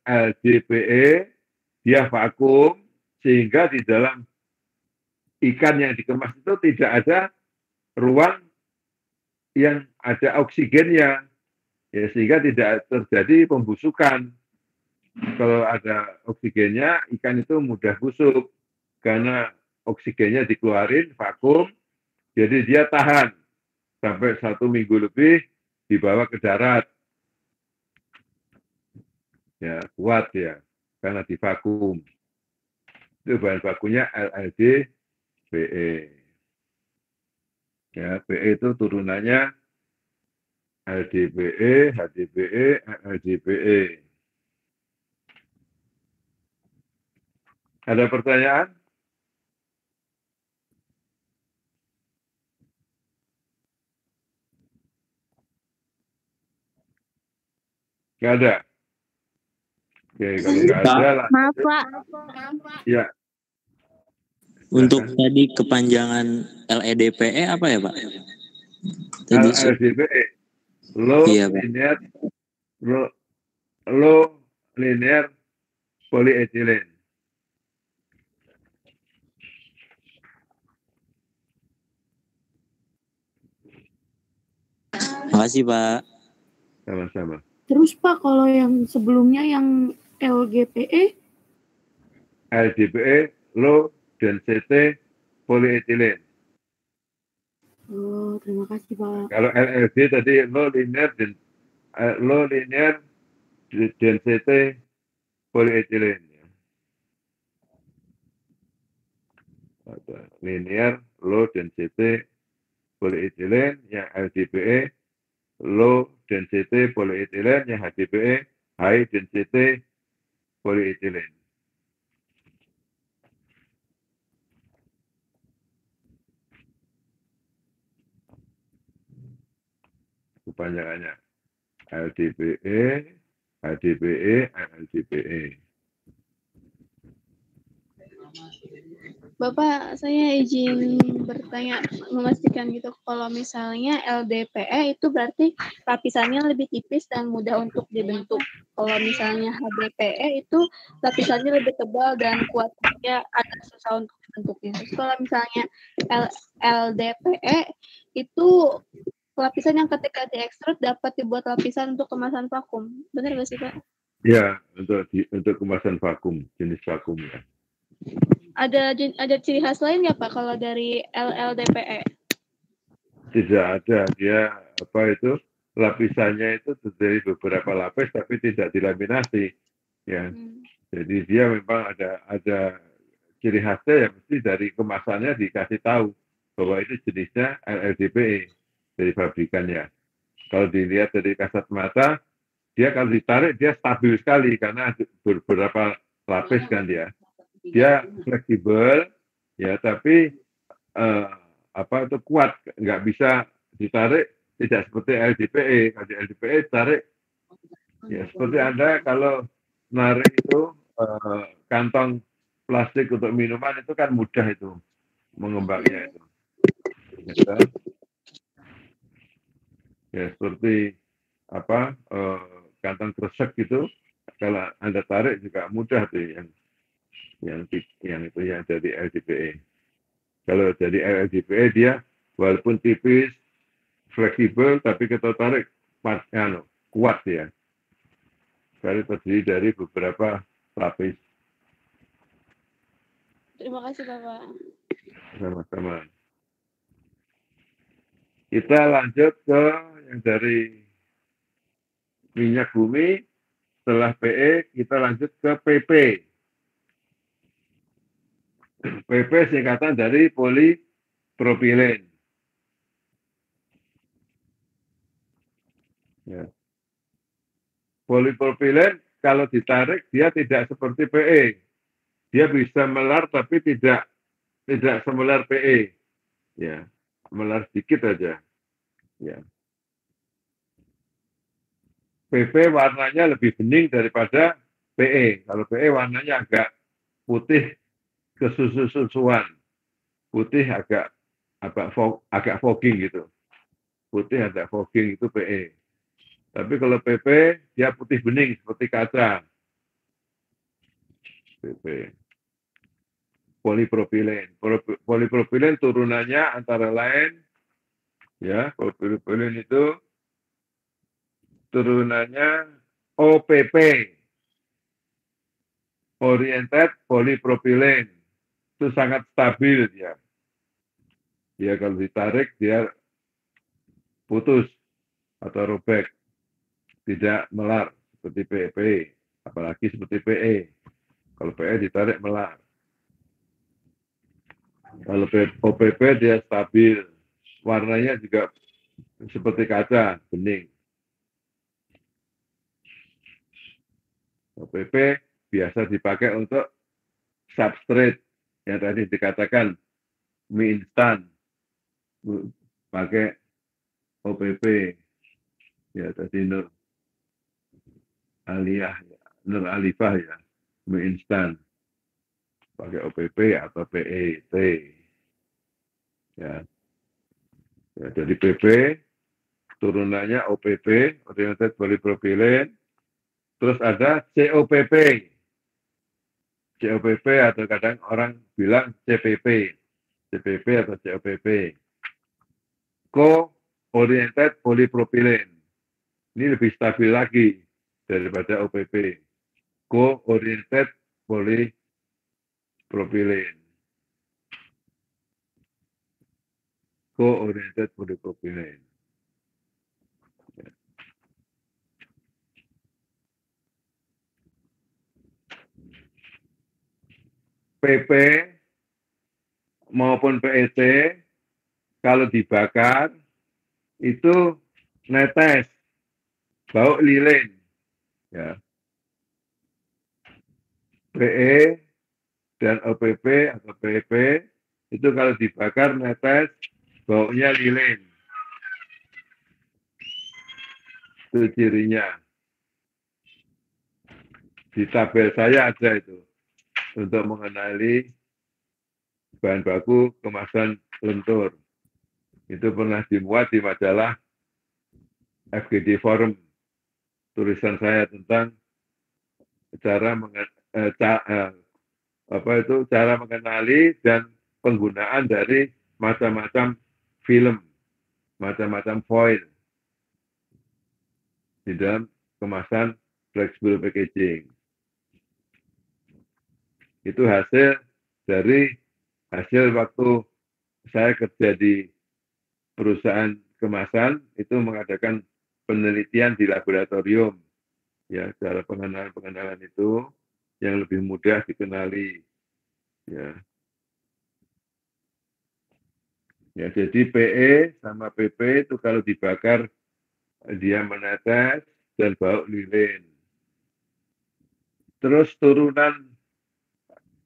LDPE, dia vakum, sehingga di dalam ikan yang dikemas itu tidak ada ruang yang ada oksigennya, ya, sehingga tidak terjadi pembusukan. Kalau ada oksigennya, ikan itu mudah busuk, karena oksigennya dikeluarin, vakum, jadi dia tahan sampai 1 minggu lebih dibawa ke darat. Ya, kuat ya, karena divakum. Itu bahan bakunya LLDPE. Ya, PE itu turunannya LDPE, HDPE, LDPE. Ada pertanyaan? Nggak ada? Oke, kalau nggak ada lah. Maaf, Pak. Ya. Untuk tadi kepanjangan LEDPE apa ya, Pak? Tadi LDPE, low linear polyethylene. Makasih, Pak. Sama-sama. Terus Pak, kalau yang sebelumnya yang LGPE? LDPE, low density polyethylene. Oh, terima kasih Pak. Kalau LLD tadi low linear density polyethylene. Linear low density polyethylene, yang LDPE low density polyethylene, yang HDPE high density polyethylene. Kepanjangannya LDPE, HDPE, LDPE. Bapak, saya izin bertanya, memastikan gitu, kalau misalnya LDPE itu berarti lapisannya lebih tipis dan mudah untuk dibentuk. Kalau misalnya HDPE itu lapisannya lebih tebal dan kuatnya agak susah untuk dibentuknya. Terus kalau misalnya LDPE itu lapisan yang ketika diekstrud dapat dibuat lapisan untuk kemasan vakum. Benar nggak sih, Pak? Ya, untuk kemasan vakum, jenis vakum ya. Ada ciri khas lain nggak Pak kalau dari LLDPE? Tidak ada, dia lapisannya itu terdiri beberapa lapis tapi tidak dilaminasi, ya. Jadi dia memang ada ciri khasnya yang mesti dari kemasannya dikasih tahu bahwa itu jenisnya LLDPE dari pabrikannya. Kalau dilihat dari kasat mata, dia kalau ditarik dia stabil sekali karena beberapa lapis kan dia. Dia fleksibel ya, tapi itu kuat, nggak bisa ditarik, tidak seperti LDPE. Kalau di LDPE tarik ya seperti Anda kalau narik itu kantong plastik untuk minuman itu kan mudah itu mengembangnya itu. Ya seperti kantong kresek gitu, kalau Anda tarik juga mudah tuh yang itu yang dari LDPE. Kalau jadi LDPE dia walaupun tipis, fleksibel, tapi kita tarik kuat ya. Karena terdiri dari beberapa lapis. Terima kasih Bapak. Sama-sama. Kita lanjut ke yang dari minyak bumi. Setelah PE, kita lanjut ke PP. PP singkatan dari polipropilen. Ya. Polipropilen kalau ditarik dia tidak seperti PE. Dia bisa melar tapi tidak semelar PE. Ya, melar sedikit aja. Ya. PP warnanya lebih bening daripada PE. Kalau PE warnanya agak putih kesusu-susuan. Putih agak fogging gitu. Putih agak fogging itu PE. Tapi kalau PP dia putih bening seperti kaca. PP. Polipropilen. Polipropilen turunannya antara lain ya, polipropilen itu turunannya OPP. Oriented polypropylene. Itu sangat stabil dia. Dia kalau ditarik dia putus atau robek. Tidak melar seperti PEP, apalagi seperti PE. Kalau PE ditarik melar. Kalau OPP dia stabil, warnanya juga seperti kaca, bening. OPP biasa dipakai untuk substrate yang tadi dikatakan mie instan, pakai OPP. Ya tadi Nur Alifah ya, mie instan pakai OPP atau PET. Ya. Ya, jadi PP turunannya OPP, oriented polypropylene. Terus ada COPP. COPP atau kadang orang bilang CPP. CPP atau COPP. Co-oriented polypropylene. Ini lebih stabil lagi daripada OPP. Co-oriented polypropylene. Co-oriented polypropylene. PP maupun PET kalau dibakar itu netes, bau lilin. Ya. PE dan OPP atau PP itu kalau dibakar netes, baunya lilin. Itu cirinya. Di tabel saya ada itu untuk mengenali bahan baku kemasan lentur. Itu pernah dimuat di majalah FGD Forum. Tulisan saya tentang cara mengenali dan penggunaan dari macam-macam film, macam-macam foil di dalam kemasan flexible packaging. Itu hasil waktu saya kerja di perusahaan kemasan itu mengadakan penelitian di laboratorium ya, cara pengenalan itu yang lebih mudah dikenali. Ya. Ya, jadi PE sama PP itu kalau dibakar dia menetes dan bau lilin. Terus turunan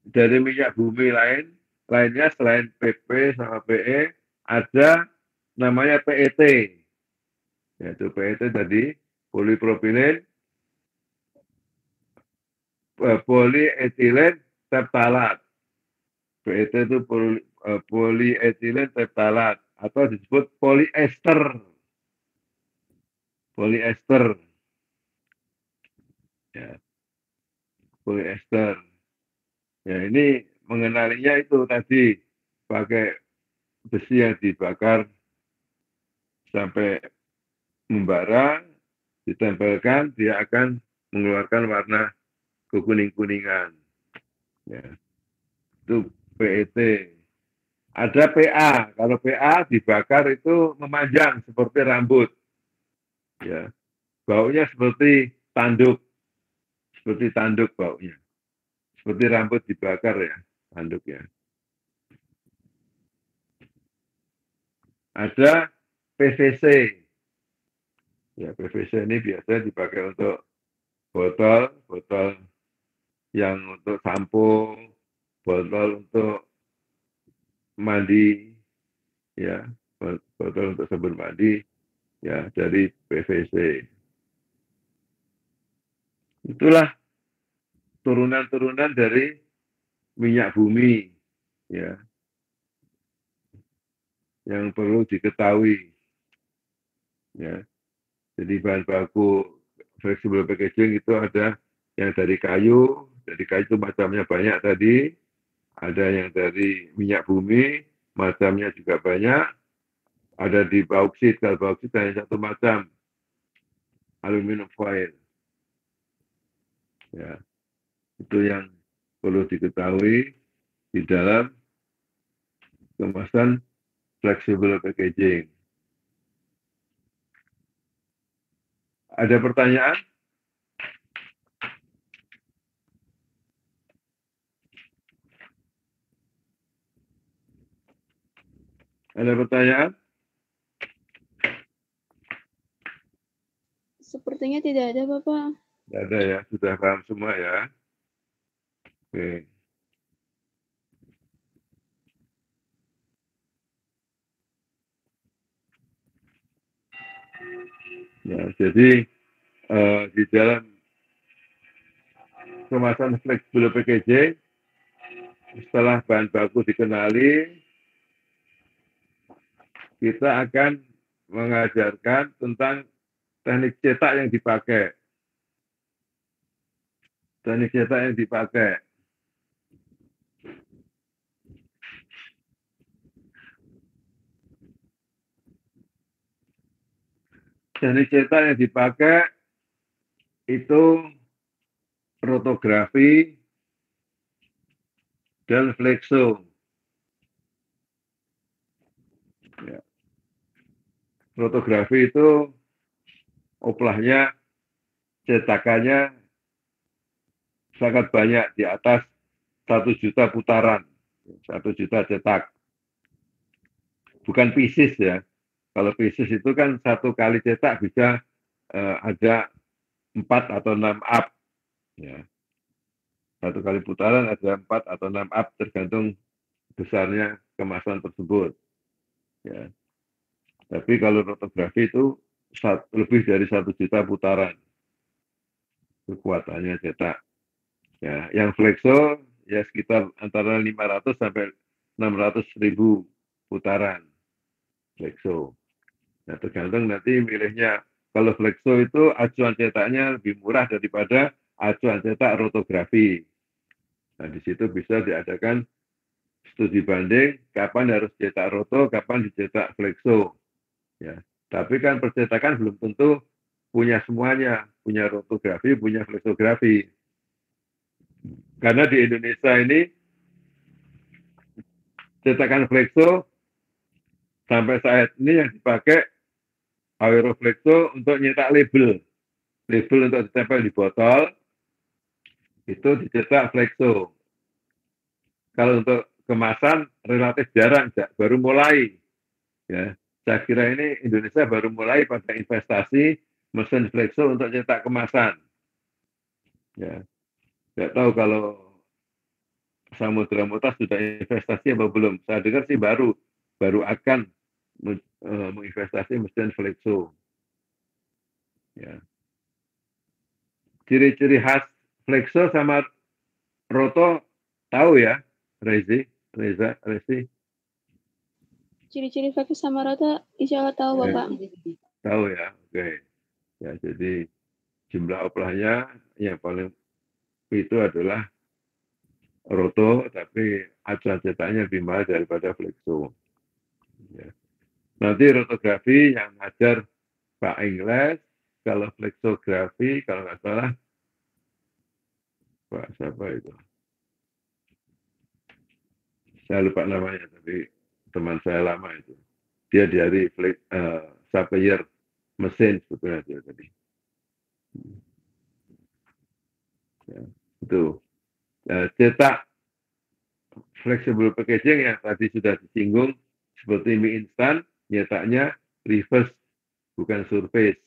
dari minyak bumi lainnya selain PP sama PE ada namanya PET. Yaitu PET tadi polipropilin polietilen terptalat. PET itu polietilen terptalat atau disebut poliester. Poliester. Ya. Poliester. Ya, ini mengenalinya itu tadi pakai besi yang dibakar sampai membara, ditempelkan, dia akan mengeluarkan warna kekuning-kuningan. Ya. Itu PET. Ada PA. Kalau PA dibakar itu memanjang seperti rambut. Ya. Baunya seperti tanduk. Seperti tanduk baunya. Seperti rambut dibakar ya, tanduknya. Ada PVC. Ya, PVC ini biasa dipakai untuk botol yang untuk sampo, botol untuk mandi, ya, botol untuk sabun mandi, ya, dari PVC. Itulah turunan-turunan dari minyak bumi, ya, yang perlu diketahui, ya. Jadi bahan baku flexible packaging itu ada yang dari kayu itu macamnya banyak tadi, ada yang dari minyak bumi, macamnya juga banyak, ada di bauksit, kalau bauksit hanya satu macam, aluminium foil. Ya, itu yang perlu diketahui di dalam kemasan flexible packaging. Ada pertanyaan? Ada pertanyaan? Sepertinya tidak ada, Bapak. Tidak ada ya, sudah paham semua ya. Oke. Ya, jadi di dalam kemasan flexible packaging, setelah bahan baku dikenali, kita akan mengajarkan tentang teknik cetak yang dipakai. Teknik cetak yang dipakai. Teknik cetak yang dipakai itu rotografi dan flexo. Ya. Rotografi itu oplahnya, cetakannya sangat banyak, di atas 1 juta putaran, 1 juta cetak. Bukan pieces ya. Kalau pieces itu kan 1 kali cetak bisa ada 4 atau 6 up. Ya. 1 kali putaran ada 4 atau 6 up, tergantung besarnya kemasan tersebut. Ya. Tapi kalau rotografi itu lebih dari 1 juta putaran kekuatannya cetak. Ya, yang flexo ya sekitar antara 500 sampai 600 ribu putaran flexo. Nah, tergantung nanti milihnya. Kalau flexo itu acuan cetaknya lebih murah daripada acuan cetak rotografi. Nah, di situ bisa diadakan studi banding kapan harus cetak roto, kapan dicetak flexo. Ya, tapi kan percetakan belum tentu punya semuanya, punya rotografi, punya flexografi. Karena di Indonesia ini cetakan flexo sampai saat ini yang dipakai Aeroflexo untuk nyetak label untuk ditempel di botol. itu dicetak flexo. Kalau untuk kemasan relatif jarang, baru mulai. Ya, saya kira ini Indonesia baru mulai pada investasi mesin flexo untuk cetak kemasan. Ya, tidak tahu kalau Samudra Mutas sudah investasi apa belum. Saya dengar sih baru akan menginvestasi mesin flexo. Ya. Ciri-ciri khas flexo sama roto tahu ya, Rezi? Ciri-ciri flexo sama roto insya Allah tahu Bapak. Tahu ya, oke. Ya, jadi jumlah oplahnya yang paling itu adalah roto, tapi acuan cetaknya lebih mahal daripada flexo. Ya. Nanti rotografi yang ngajar Pak Ingles, kalau flexografi, kalau nggak salah, Pak siapa itu? Saya lupa namanya, tapi teman saya lama itu. Dia dari supplier mesin sebetulnya dia tadi. Ya, itu. Cetak flexible packaging yang tadi sudah disinggung, seperti mie instan, nyetaknya reverse, bukan surface.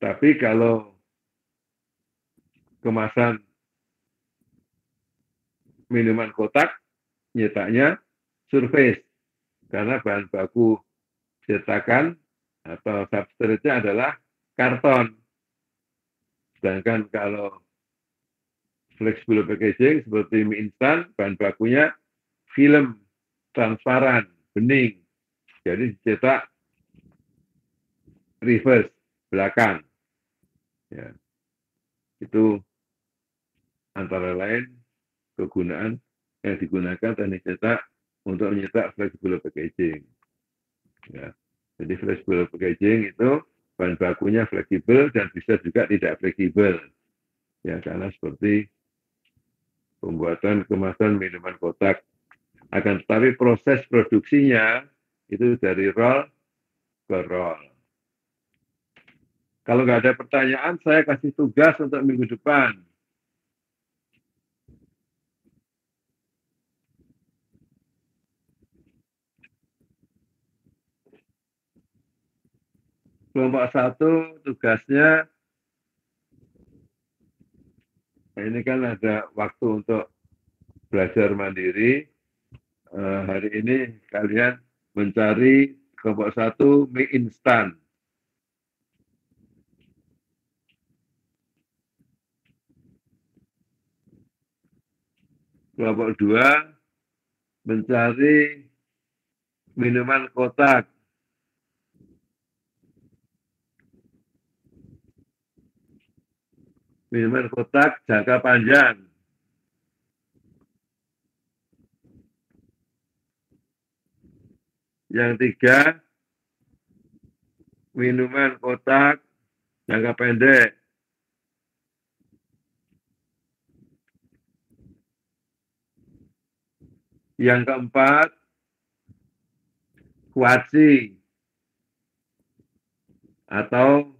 Tapi kalau kemasan minuman kotak, nyetaknya surface, karena bahan baku cetakan atau substrate-nya adalah karton. Sedangkan kalau flexible packaging seperti mie instan, bahan bakunya film transparan, bening. Jadi dicetak reverse, belakang. Ya. Itu antara lain kegunaan yang digunakan teknik cetak untuk menyetak flexible packaging. Ya. Jadi flexible packaging itu bahan bakunya fleksibel dan bisa juga tidak fleksibel. Ya, karena seperti pembuatan kemasan minuman kotak. Akan tetapi proses produksinya itu dari roll ke roll. Kalau nggak ada pertanyaan, saya kasih tugas untuk minggu depan. Kelompok 1 tugasnya, ini kan ada waktu untuk belajar mandiri. Hari ini kalian mencari kelompok 1 mie instan. Kelompok 2 mencari minuman kotak. Minuman kotak jangka panjang. Yang 3, minuman kotak jangka pendek. Yang keempat, kuaci atau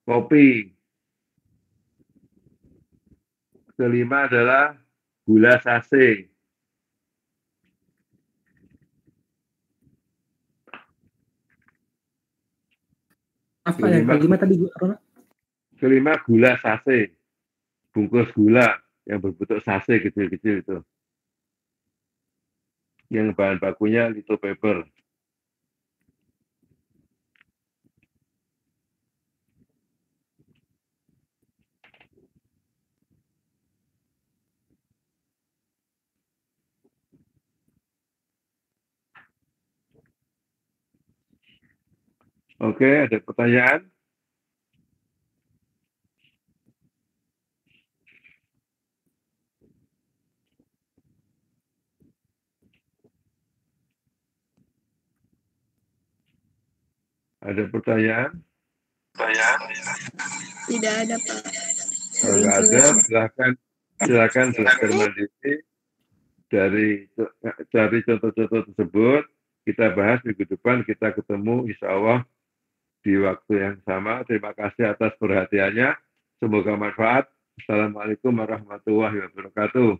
kopi. Kelima adalah gula sase. Apa yang kelima tadi apa? Kelima gula sase. Bungkus gula yang berbentuk sase kecil-kecil itu. Yang bahan bakunya lithopaper. Oke, ada pertanyaan? Ada pertanyaan? Tidak ada, Pak. Kalau nggak ada, silakan belajar mandiri dari contoh-contoh tersebut. Kita bahas minggu depan, kita ketemu insya Allah di waktu yang sama. Terima kasih atas perhatiannya. Semoga manfaat. Assalamualaikum warahmatullahi wabarakatuh.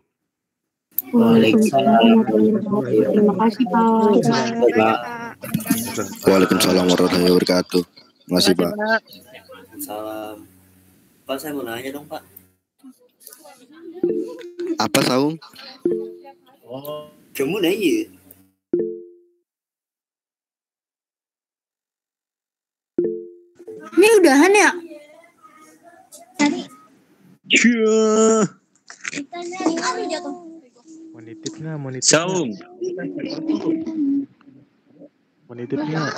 Waalaikumsalam. Terima kasih Pak. Waalaikumsalam warahmatullahi wabarakatuh. Terima kasih Pak. Salam. Pak, saya mau nanya dong Pak. Apa Saung? Kamu nanya? Ini udahan ya? Mau nitip nggak? Mau nitip Saung. Mau nitip nggak?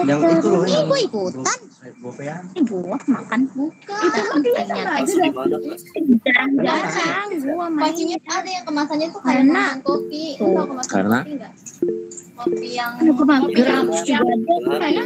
Yang itu loh. Ini gue ikutan. Gue makan bukan. Jarang-jarang gue main. Pastinya ada yang kemasannya tuh kayak kemasan kopi. Karena kopi yang Gerak juga ada.